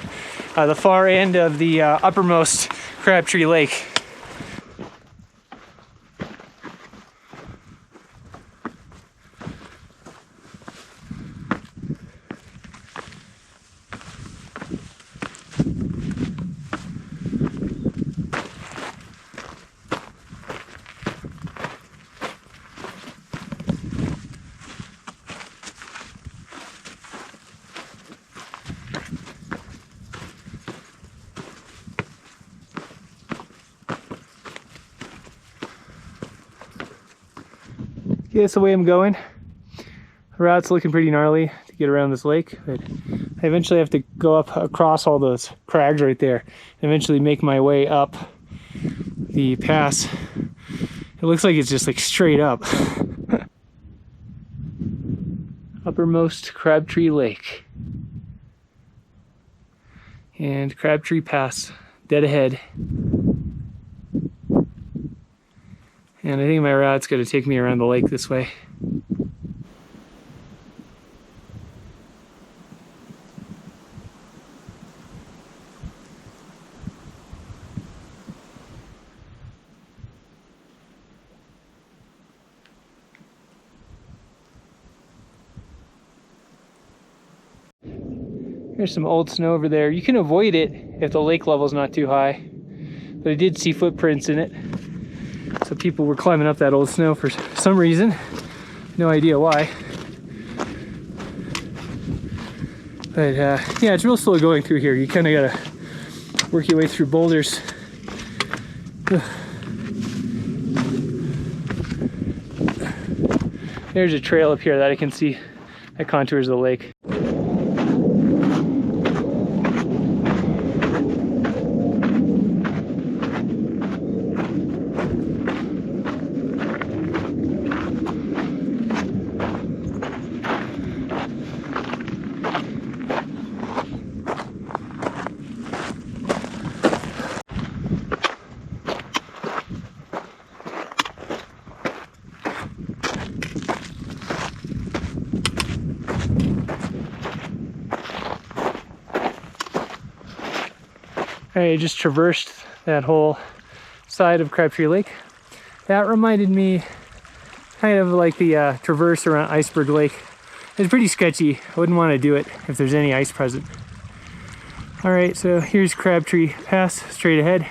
the far end of the uppermost Crabtree Lake. Okay, that's the way I'm going. route's looking pretty gnarly to get around this lake, but I eventually have to go up across all those crags right there and eventually make my way up the pass. It looks like it's just like straight up. Uppermost Crabtree Lake. And Crabtree Pass, dead ahead. And I think my route's going to take me around the lake this way. There's some old snow over there. You can avoid it if the lake level's not too high, but I did see footprints in it. So people were climbing up that old snow for some reason. No idea why. But yeah, it's real slow going through here. You kind of gotta work your way through boulders. There's a trail up here that I can see that contours the lake. I just traversed that whole side of Crabtree Lake. That reminded me kind of like the traverse around Iceberg Lake. It's pretty sketchy. I wouldn't want to do it if there's any ice present. All right, so here's Crabtree Pass straight ahead.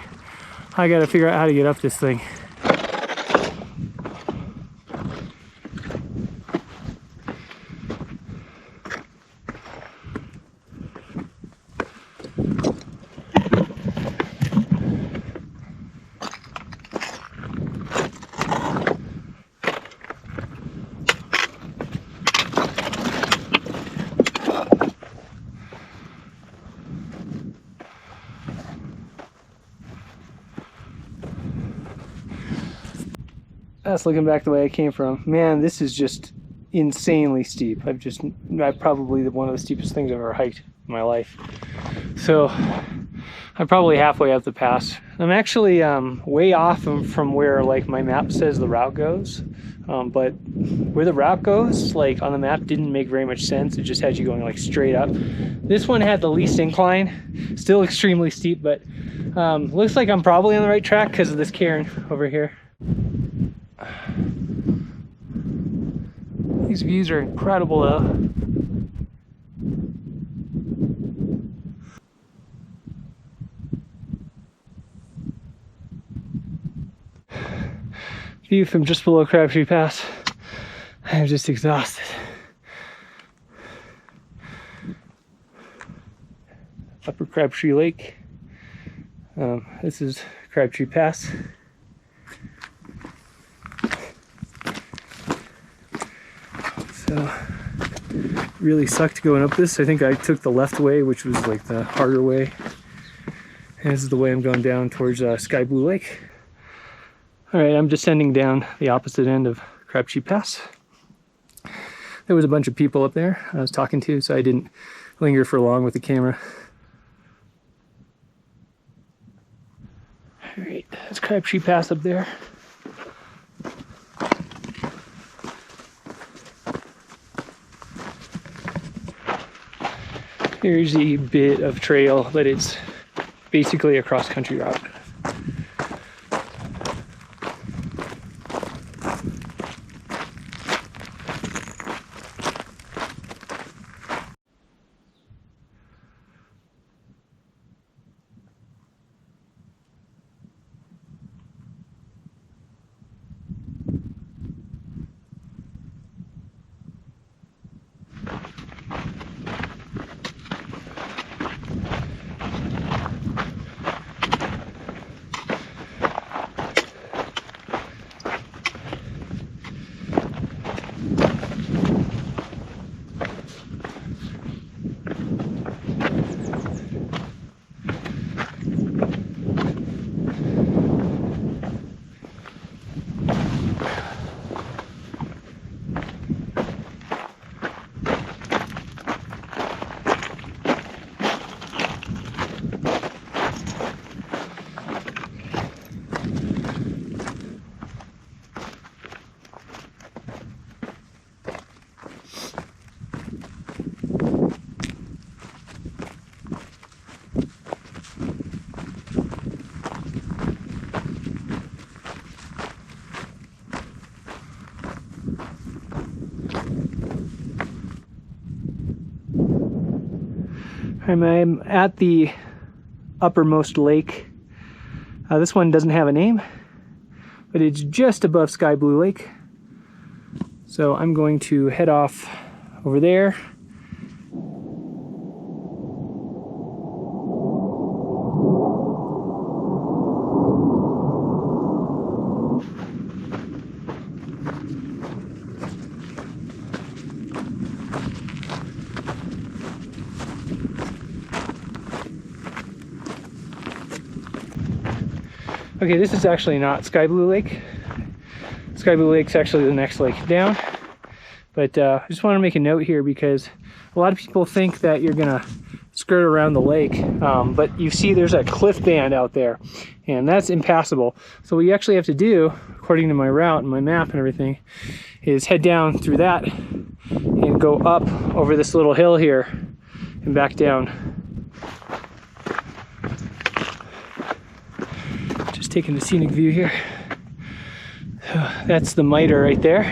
I gotta figure out how to get up this thing. That's looking back the way I came from. Man, this is just insanely steep. I probably one of the steepest things I've ever hiked in my life. So I'm probably halfway up the pass. I'm actually way off from where like my map says the route goes. But where the route goes, like on the map, didn't make very much sense. It just had you going like straight up. This one had the least incline, still extremely steep, but looks like I'm probably on the right track because of this cairn over here. These views are incredible though. View from just below Crabtree Pass. I'm just exhausted. Upper Crabtree Lake. This is Crabtree Pass. So, really sucked going up this. I think I took the left way, which was like the harder way. And this is the way I'm going down towards Sky Blue Lake. All right, I'm descending down the opposite end of Crabtree Pass. There was a bunch of people up there I was talking to, so I didn't linger for long with the camera. All right, that's Crabtree Pass up there. Here's a bit of trail, but it's basically a cross-country route. I'm at the uppermost lake. This one doesn't have a name, but it's just above Sky Blue Lake. So I'm going to head off over there. Okay, this is actually not Sky Blue Lake. Sky Blue Lake's actually the next lake down. But I just want to make a note here because a lot of people think that you're gonna skirt around the lake, but you see there's a cliff band out there, and that's impassable. So what you actually have to do, according to my route and my map and everything, is head down through that and go up over this little hill here and back down. Just taking the scenic view here. That's the Mitre right there.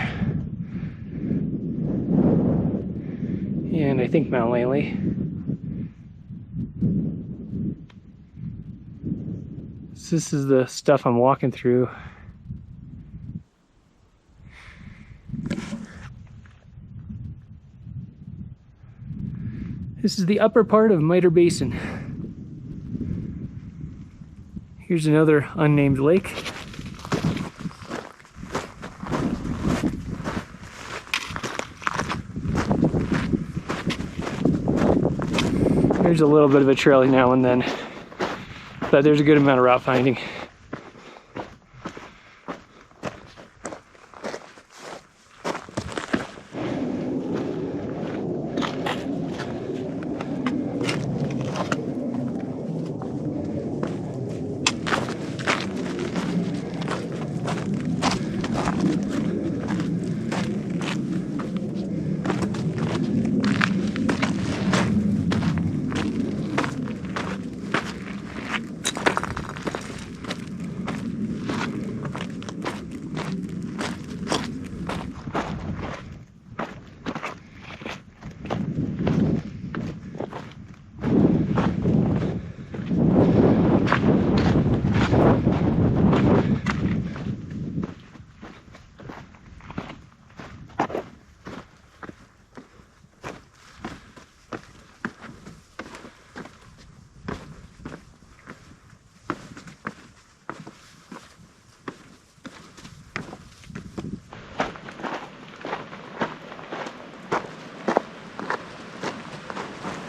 And I think Mount Langley. So this is the stuff I'm walking through. This is the upper part of Mitre Basin. Here's another unnamed lake. There's a little bit of a trail now and then, but there's a good amount of route finding.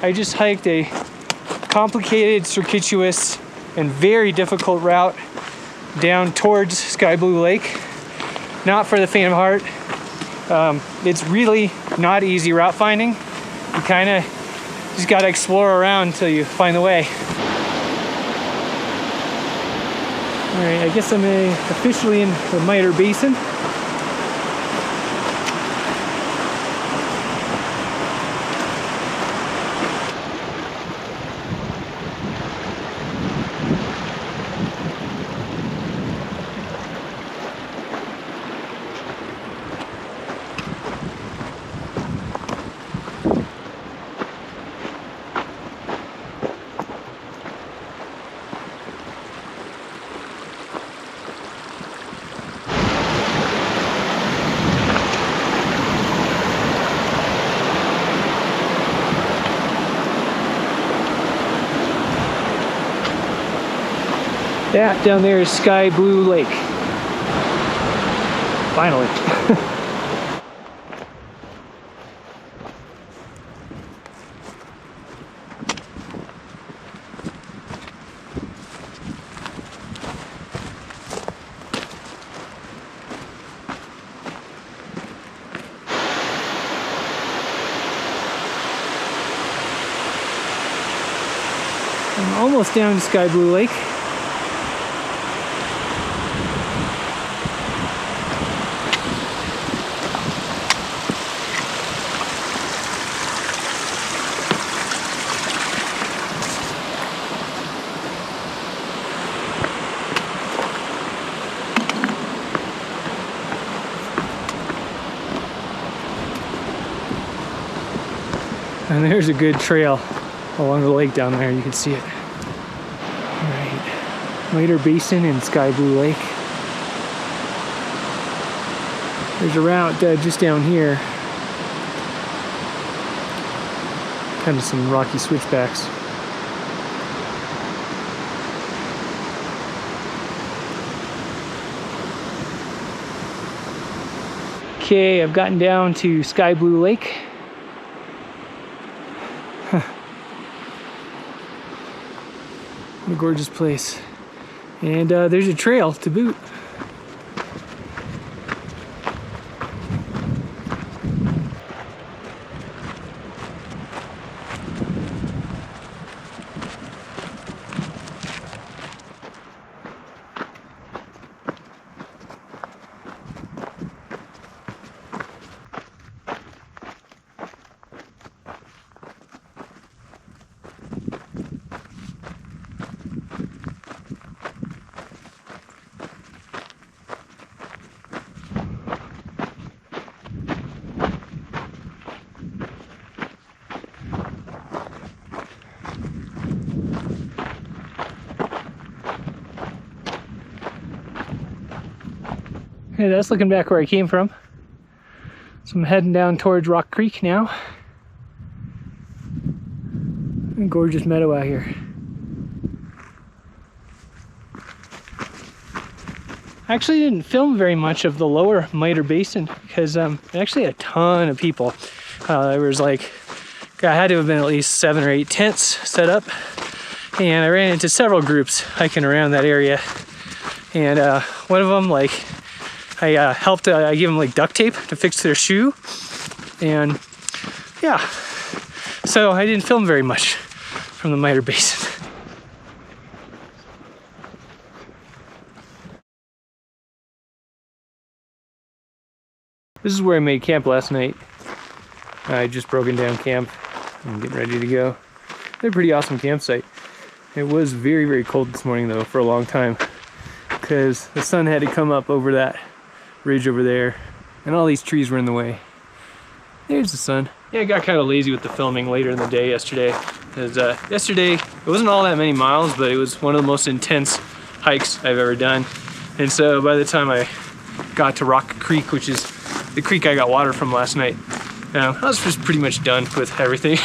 I just hiked a complicated, circuitous, and very difficult route down towards Sky Blue Lake. Not for the faint of heart. It's really not easy route finding. You kind of just got to explore around until you find the way. All right, I guess I'm officially in the Mitre Basin. That down there is Sky Blue Lake. Finally. I'm almost down to Sky Blue Lake. And there's a good trail. along the lake down there. You can see it. All right, Whitney Basin and Sky Blue Lake. There's a route just down here. Kind of some rocky switchbacks. Okay, I've gotten down to Sky Blue Lake. What a gorgeous place. And there's a trail to boot. Hey, that's looking back where I came from. So I'm heading down towards Rock Creek now. A gorgeous meadow out here. I actually didn't film very much of the lower Whitney Basin because I actually had a ton of people. There was like, I had to have been at least 7 or 8 tents set up. And I ran into several groups hiking around that area. And one of them, like, I helped, I gave them like duct tape to fix their shoe. And yeah, so I didn't film very much from the Whitney Basin. This is where I made camp last night. I just broken down camp. I'm getting ready to go. They're a pretty awesome campsite. It was very, very cold this morning though for a long time because the sun had to come up over that ridge over there and all these trees were in the way. There's the sun. Yeah, I got kind of lazy with the filming later in the day yesterday because yesterday it wasn't all that many miles, but it was one of the most intense hikes I've ever done. And so by the time I got to Rocky Creek, which is the creek I got water from last night, I was just pretty much done with everything.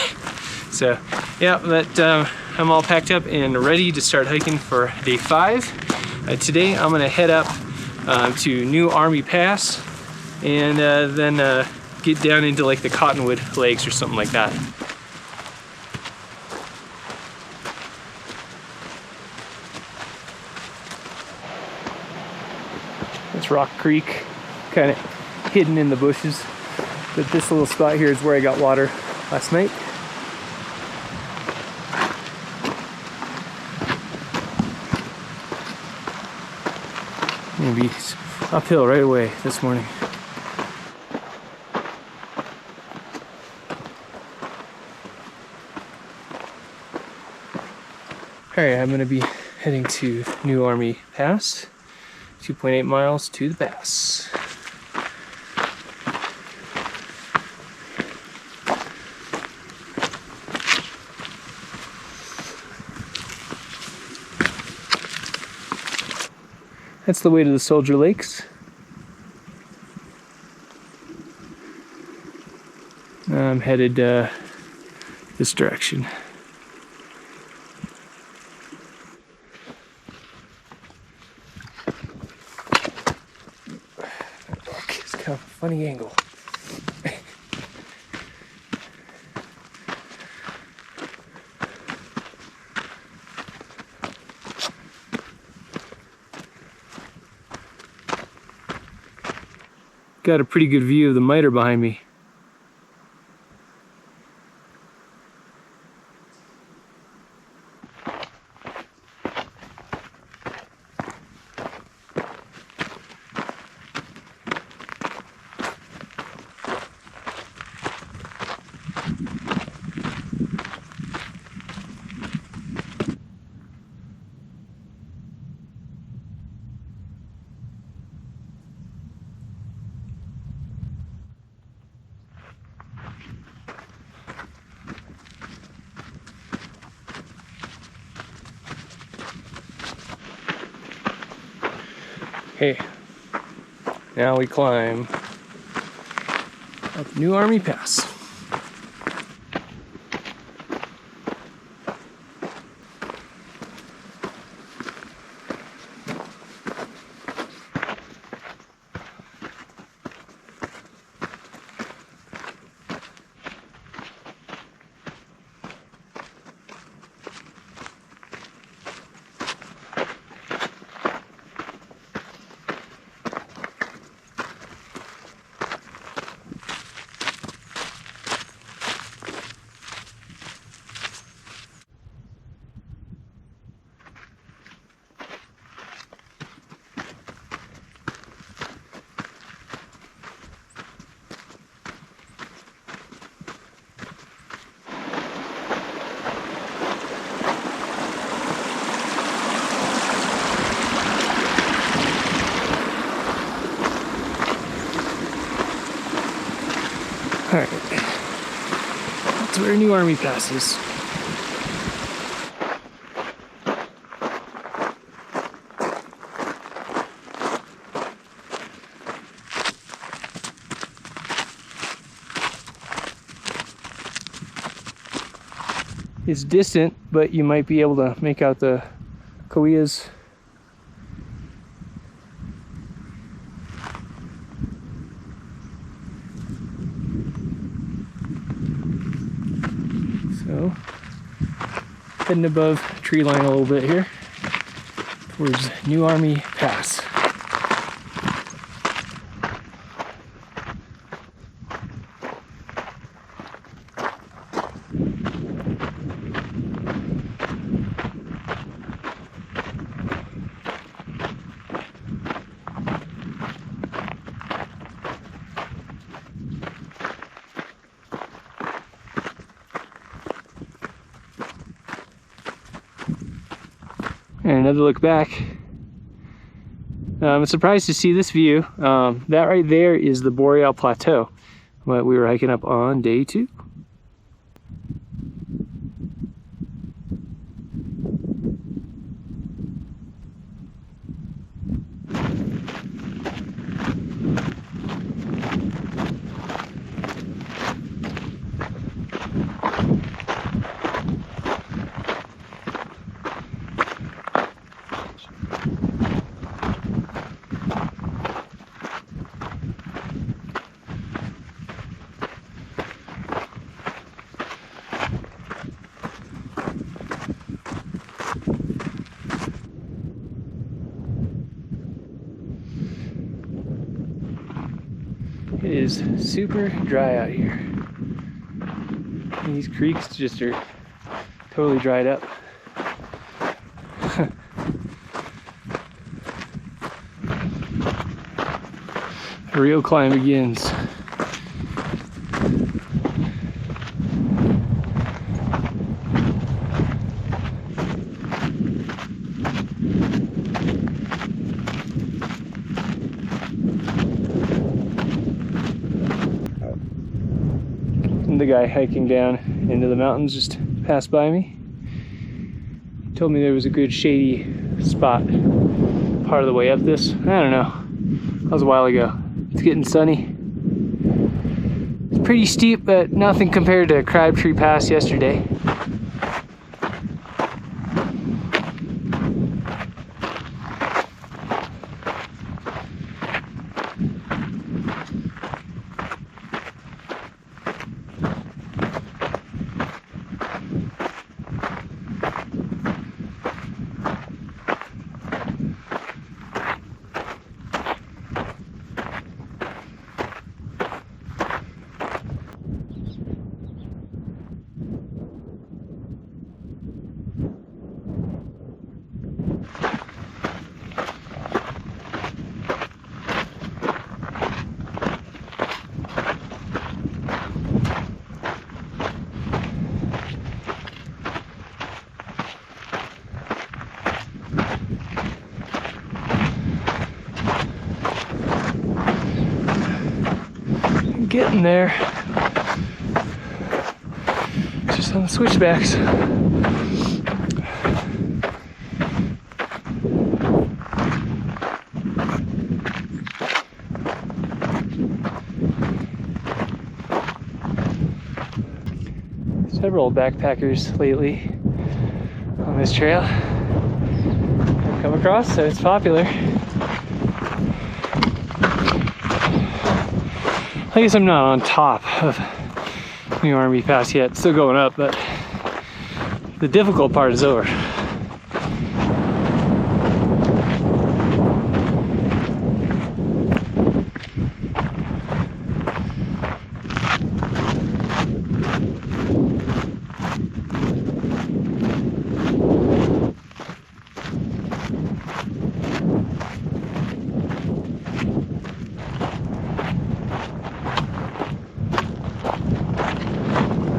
So yeah, but I'm all packed up and ready to start hiking for day 5. Today I'm gonna head up to New Army Pass and then get down into like the Cottonwood Lakes or something like that. It's Rock Creek, kind of hidden in the bushes, but this little spot here is where I got water last night. I'm gonna be uphill right away this morning. Alright, I'm gonna be heading to New Army Pass, 2.8 miles to the pass. That's the way to the Soldier Lakes. I'm headed this direction. It's kind of a funny angle. Got a pretty good view of the miter behind me. Okay, now we climb up New Army Pass. Alright, that's where New Army Pass is. It's distant, but you might be able to make out the Kaweahs. So, heading above tree line a little bit here towards New Army Pass. And another look back. I'm surprised to see this view. That right there is the Boreal Plateau, what we were hiking up on day 2. It is super dry out here. These creeks just are totally dried up. The real climb begins. The guy hiking down into the mountains just passed by me. He told me there was a good shady spot part of the way up this. I don't know. That was a while ago. It's getting sunny. It's pretty steep, but nothing compared to Crabtree Pass yesterday. Getting there. Just on the switchbacks. several backpackers lately on this trail I've come across, so it's popular. I guess I'm not on top of New Army Pass yet, still going up, but the difficult part is over.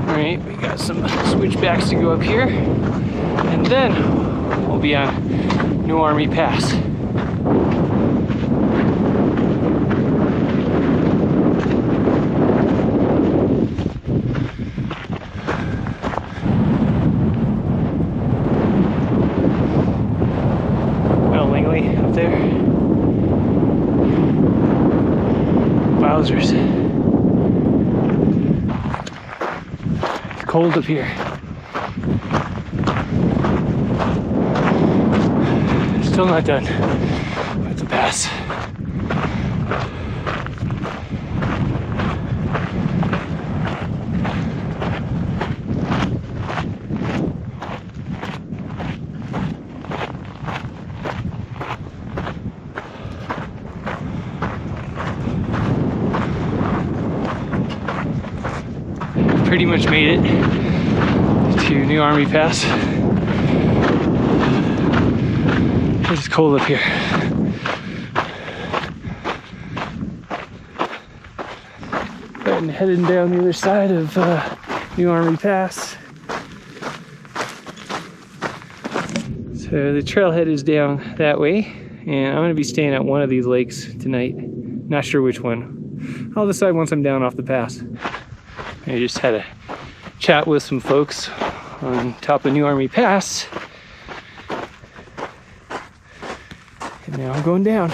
Alright, we got some switchbacks to go up here, and then we'll be on New Army Pass. Langley up there. Wowzers. It's cold up here. Still not done with the pass. Pretty much made it to New Army Pass. It's cold up here. And heading down the other side of New Army Pass. So the trailhead is down that way, and I'm going to be staying at one of these lakes tonight. Not sure which one. I'll decide once I'm down off the pass. I just had a chat with some folks on top of New Army Pass, and now I'm going down.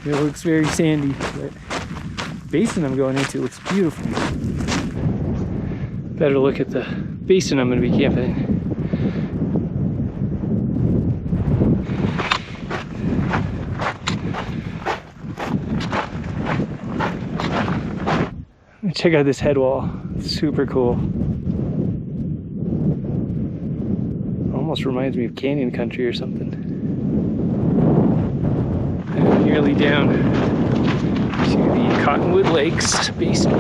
It looks very sandy, but the basin I'm going into looks beautiful. Better look at the basin I'm going to be camping in. Check out this head wall. It's super cool. Almost reminds me of canyon country or something. And I'm nearly down to the Cottonwood Lakes basin.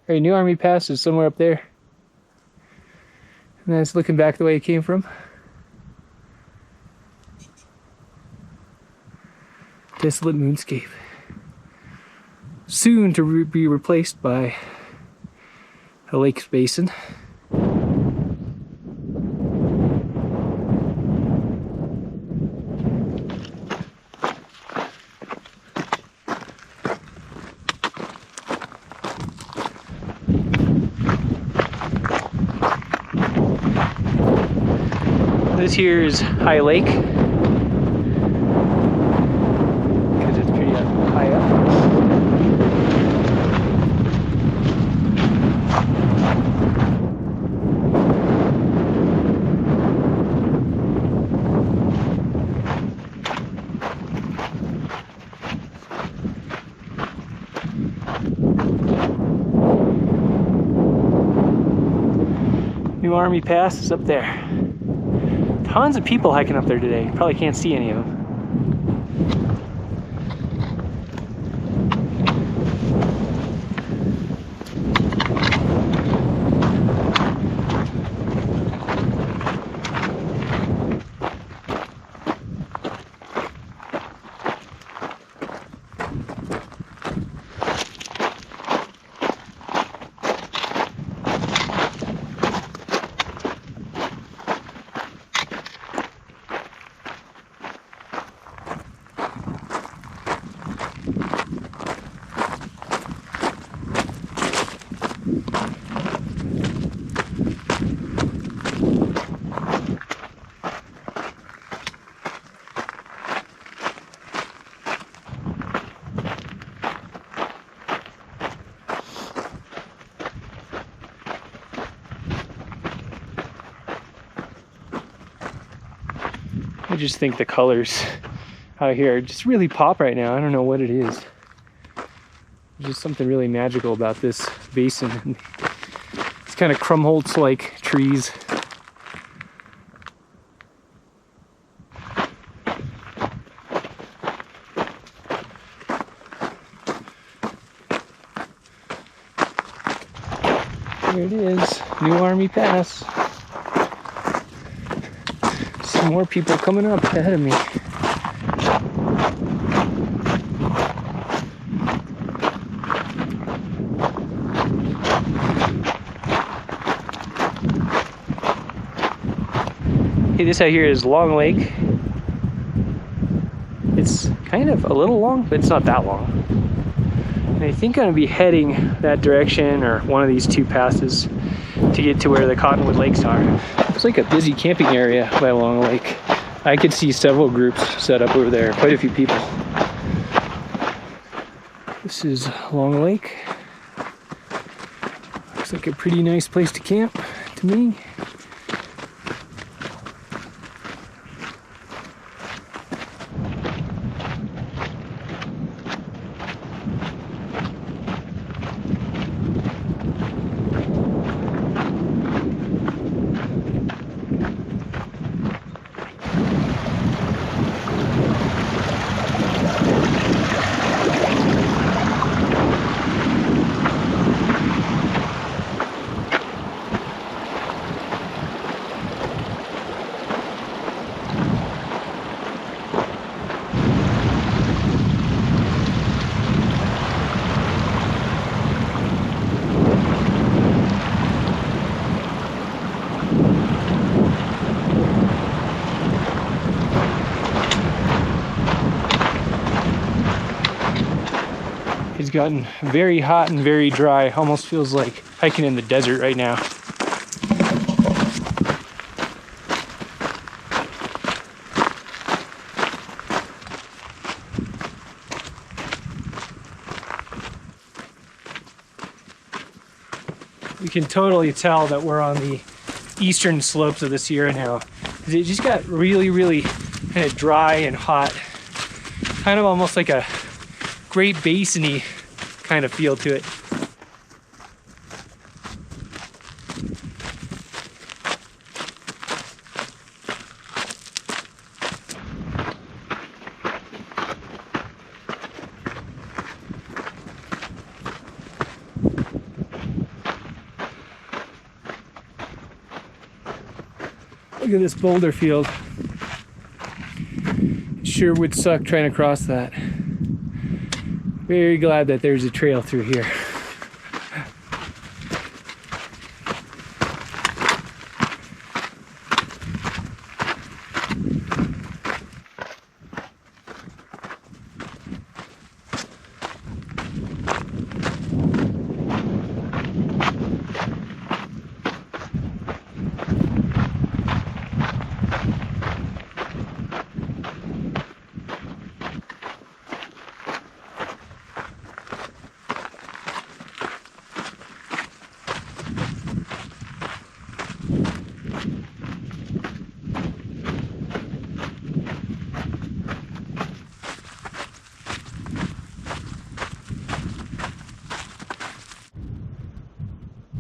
All right, New Army Pass is somewhere up there. And that's looking back the way it came from. Desolate moonscape. Soon to be replaced by a lake basin. This here is High Lake, because it's pretty high up. New Army Pass is up there. Tons of people hiking up there today. Probably can't see any of them. just think the colors out here just really pop right now. I don't know what it is. There's just something really magical about this basin. It's kind of Krumholtz-like trees. There it is, New Army Pass. Some more people coming up ahead of me. Hey, this out here is Long Lake. It's kind of a little long, but it's not that long. And I think I'm gonna be heading that direction or one of these two passes to get to where the Cottonwood Lakes are. It's like a busy camping area by Long Lake. I could see several groups set up over there, quite a few people. This is Long Lake. Looks like a pretty nice place to camp to me. It's gotten very hot and very dry. Almost feels like hiking in the desert right now. We can totally tell that we're on the eastern slopes of the Sierra now. It just got really kind of dry and hot. Kind of almost like a Great Basin-y kind of feel to it. Look at this boulder field. It sure would suck trying to cross that. Very glad that there's a trail through here.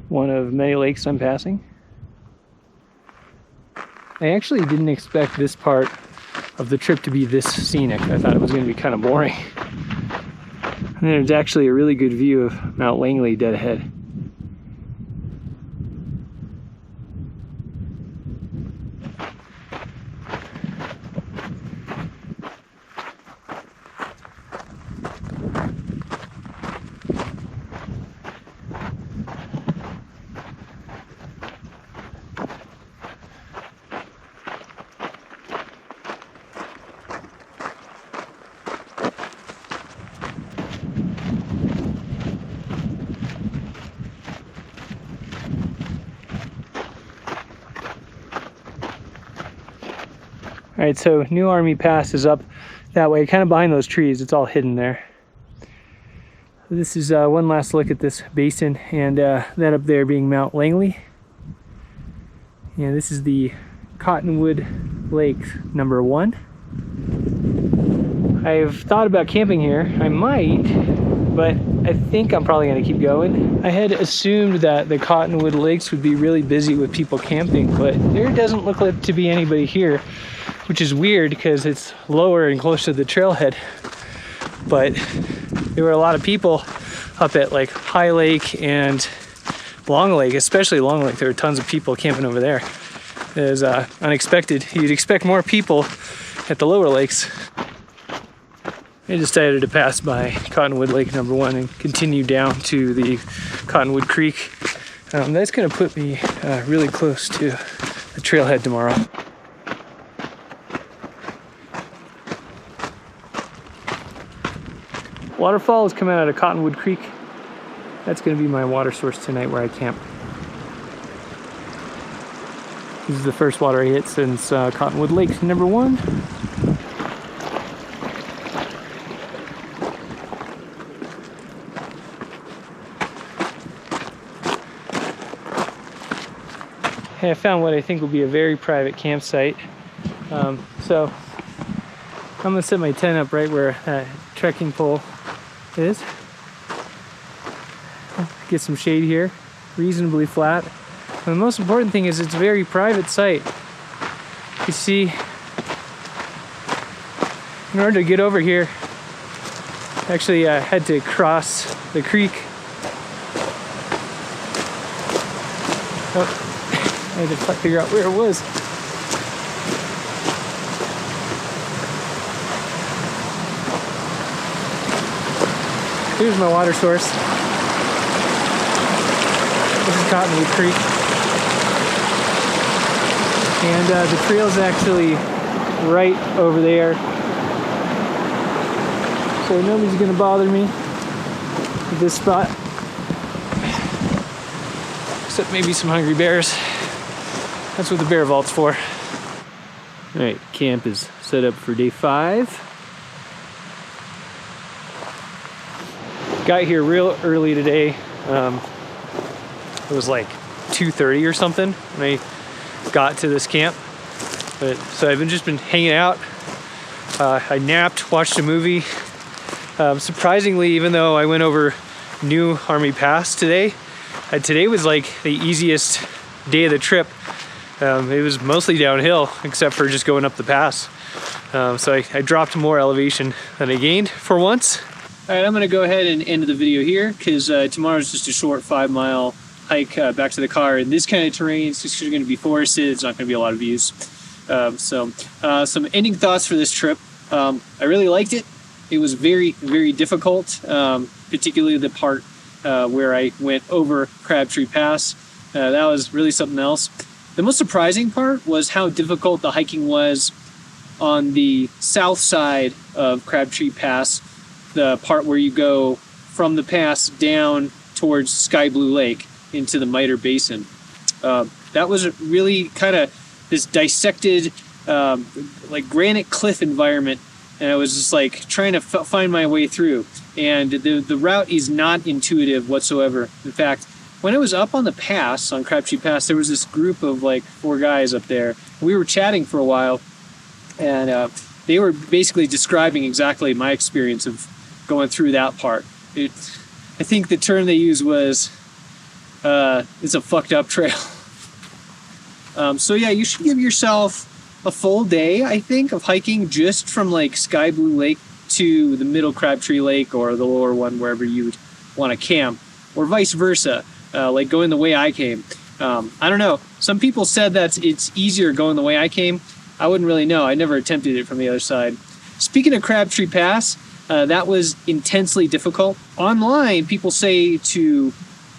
One of many lakes I'm passing. I actually didn't expect this part of the trip to be this scenic. I thought it was going to be kind of boring. And there's actually a really good view of Mount Langley dead ahead. All right, so New Army Pass is up that way, kind of behind those trees. It's all hidden there. This is one last look at this basin, and that up there being Mount Langley. And this is the Cottonwood Lake number 1. I've thought about camping here. I might, but I think I'm probably gonna keep going. I had assumed that the Cottonwood Lakes would be really busy with people camping, but there doesn't look like to be anybody here, which is weird because it's lower and close to the trailhead. But there were a lot of people up at like High Lake and Long Lake, especially Long Lake. There were tons of people camping over there. It was unexpected. You'd expect more people at the lower lakes. I decided to pass by Cottonwood Lake number 1 and continue down to the Cottonwood Creek. That's gonna put me really close to the trailhead tomorrow. Waterfall is coming out of Cottonwood Creek. That's gonna be my water source tonight where I camp. This is the first water I hit since Cottonwood Lake number 1. I found what I think will be a very private campsite. So I'm gonna set my tent up right where that trekking pole is. Get some shade here, reasonably flat. And the most important thing is it's a very private site. You see, in order to get over here, actually I had to cross the creek. Oh. I had to figure out where it was. Here's my water source. This is Cottonwood Creek. And the trail's actually right over there. So nobody's gonna bother me at this spot. Except maybe some hungry bears. That's what the bear vault's for. All right, camp is set up for day 5. Got here real early today. It was like 2:30 or something when I got to this camp. So I've just been hanging out. I napped, watched a movie. Surprisingly, even though I went over New Army Pass today, today was like the easiest day of the trip. It was mostly downhill, except for just going up the pass. So I dropped more elevation than I gained for once. All right, I'm gonna go ahead and end the video here because tomorrow's just a short 5-mile hike back to the car. In this kind of terrain, it's just gonna be forested. It's not gonna be a lot of views. Some ending thoughts for this trip. I really liked it. It was very, very difficult, particularly the part where I went over Crabtree Pass. That was really something else. The most surprising part was how difficult the hiking was on the south side of Crabtree Pass, the part where you go from the pass down towards Sky Blue Lake into the Miter Basin. That was really kind of this dissected, like granite cliff environment, and I was just like trying to find my way through. And the route is not intuitive whatsoever. In fact, when I was up on the pass, on Crabtree Pass, there was this group of like 4 guys up there. We were chatting for a while, and they were basically describing exactly my experience of going through that part. I think the term they used was, it's a fucked up trail. So yeah, you should give yourself a full day, I think, of hiking just from like Sky Blue Lake to the middle Crabtree Lake or the lower one, wherever you would want to camp, or vice versa. Like going the way I came. I don't know. Some people said that it's easier going the way I came. I wouldn't really know. I never attempted it from the other side. Speaking of Crabtree Pass, that was intensely difficult. Online, people say to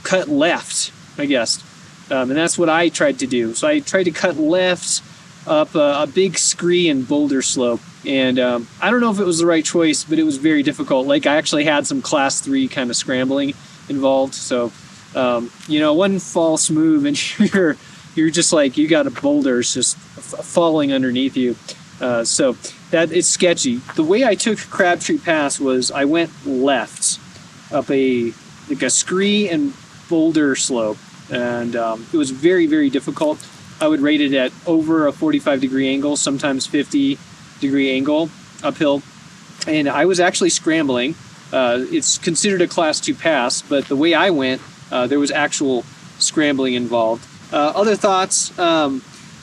cut left, I guess. And that's what I tried to do. So I tried to cut left up a big scree and boulder slope. And I don't know if it was the right choice, but it was very difficult. Like I actually had some class 3 kind of scrambling involved. So one false move and you're just like, you got a boulders just falling underneath you. So that it's sketchy. The way I took Crabtree Pass was I went left up a scree and boulder slope, and it was very, very difficult. I would rate it at over a 45-degree angle, sometimes 50-degree angle uphill. And I was actually scrambling. It's considered a Class 2 pass, but the way I went, there was actual scrambling involved. Other thoughts,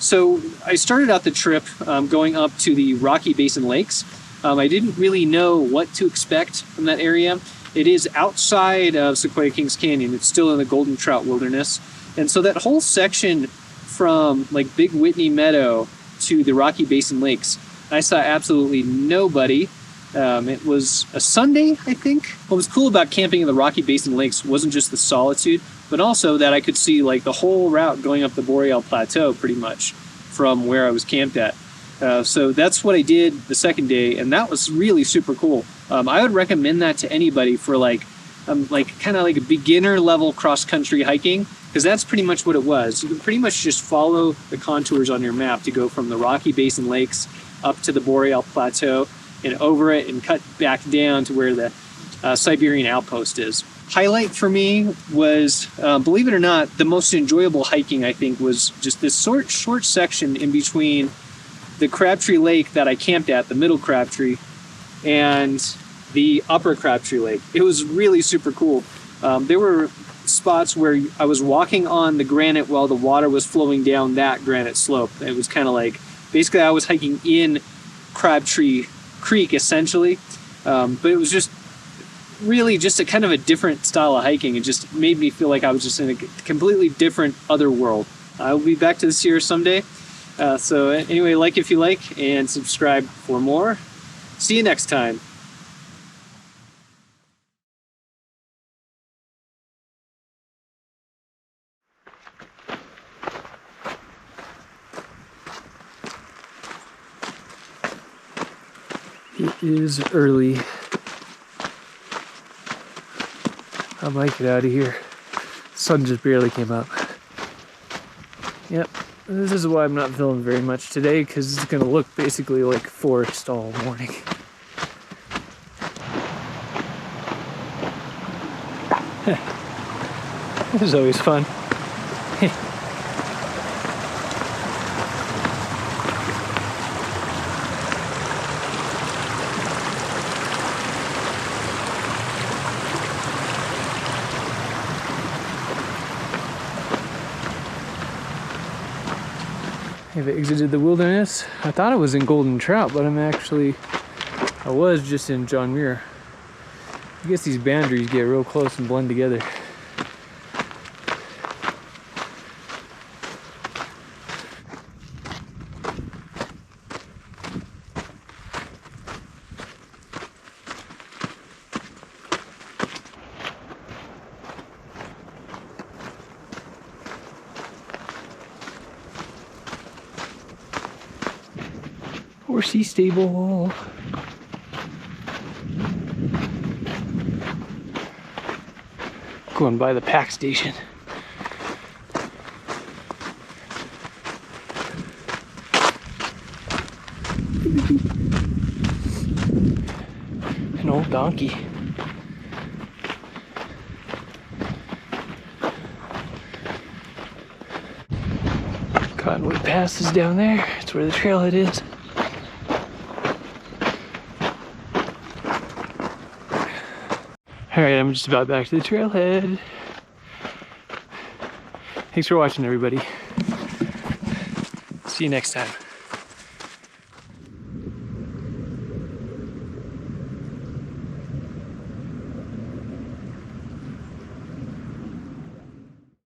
so I started out the trip going up to the Rocky Basin Lakes. I didn't really know what to expect from that area. It is outside of Sequoia Kings Canyon. It's still in the Golden Trout Wilderness. And so that whole section from like Big Whitney Meadow to the Rocky Basin Lakes, I saw absolutely nobody. It was a Sunday, I think. What was cool about camping in the Rocky Basin Lakes wasn't just the solitude, but also that I could see like the whole route going up the Boreal Plateau pretty much from where I was camped at. So that's what I did the second day, and that was really super cool. I would recommend that to anybody for like kind of like a beginner level cross-country hiking, because that's pretty much what it was. You can pretty much just follow the contours on your map to go from the Rocky Basin Lakes up to the Boreal Plateau and over it and cut back down to where the Siberian outpost is. Highlight for me was, believe it or not, the most enjoyable hiking, I think, was just this short section in between the Crabtree Lake that I camped at, the middle Crabtree, and the upper Crabtree Lake. It was really super cool. There were spots where I was walking on the granite while the water was flowing down that granite slope. It was kind of like, basically I was hiking in Crabtree Creek essentially, but it was just really just a kind of a different style of hiking. It just made me feel like I was just in a completely different other world. I will be back to this here someday. So anyway, like if you like, and subscribe for more. See you next time. It is early. I might get out of here. The sun just barely came up. Yep, this is why I'm not filming very much today, because it's going to look basically like forest all morning. This is always fun. I've exited the wilderness. I thought I was in Golden Trout, but I was just in John Muir. I guess these boundaries get real close and blend together. Horsey stable. Going by the pack station. An old donkey. Cottonwood Pass is down there. It's where the trailhead is. Alright, I'm just about back to the trailhead. Thanks for watching, everybody. See you next time.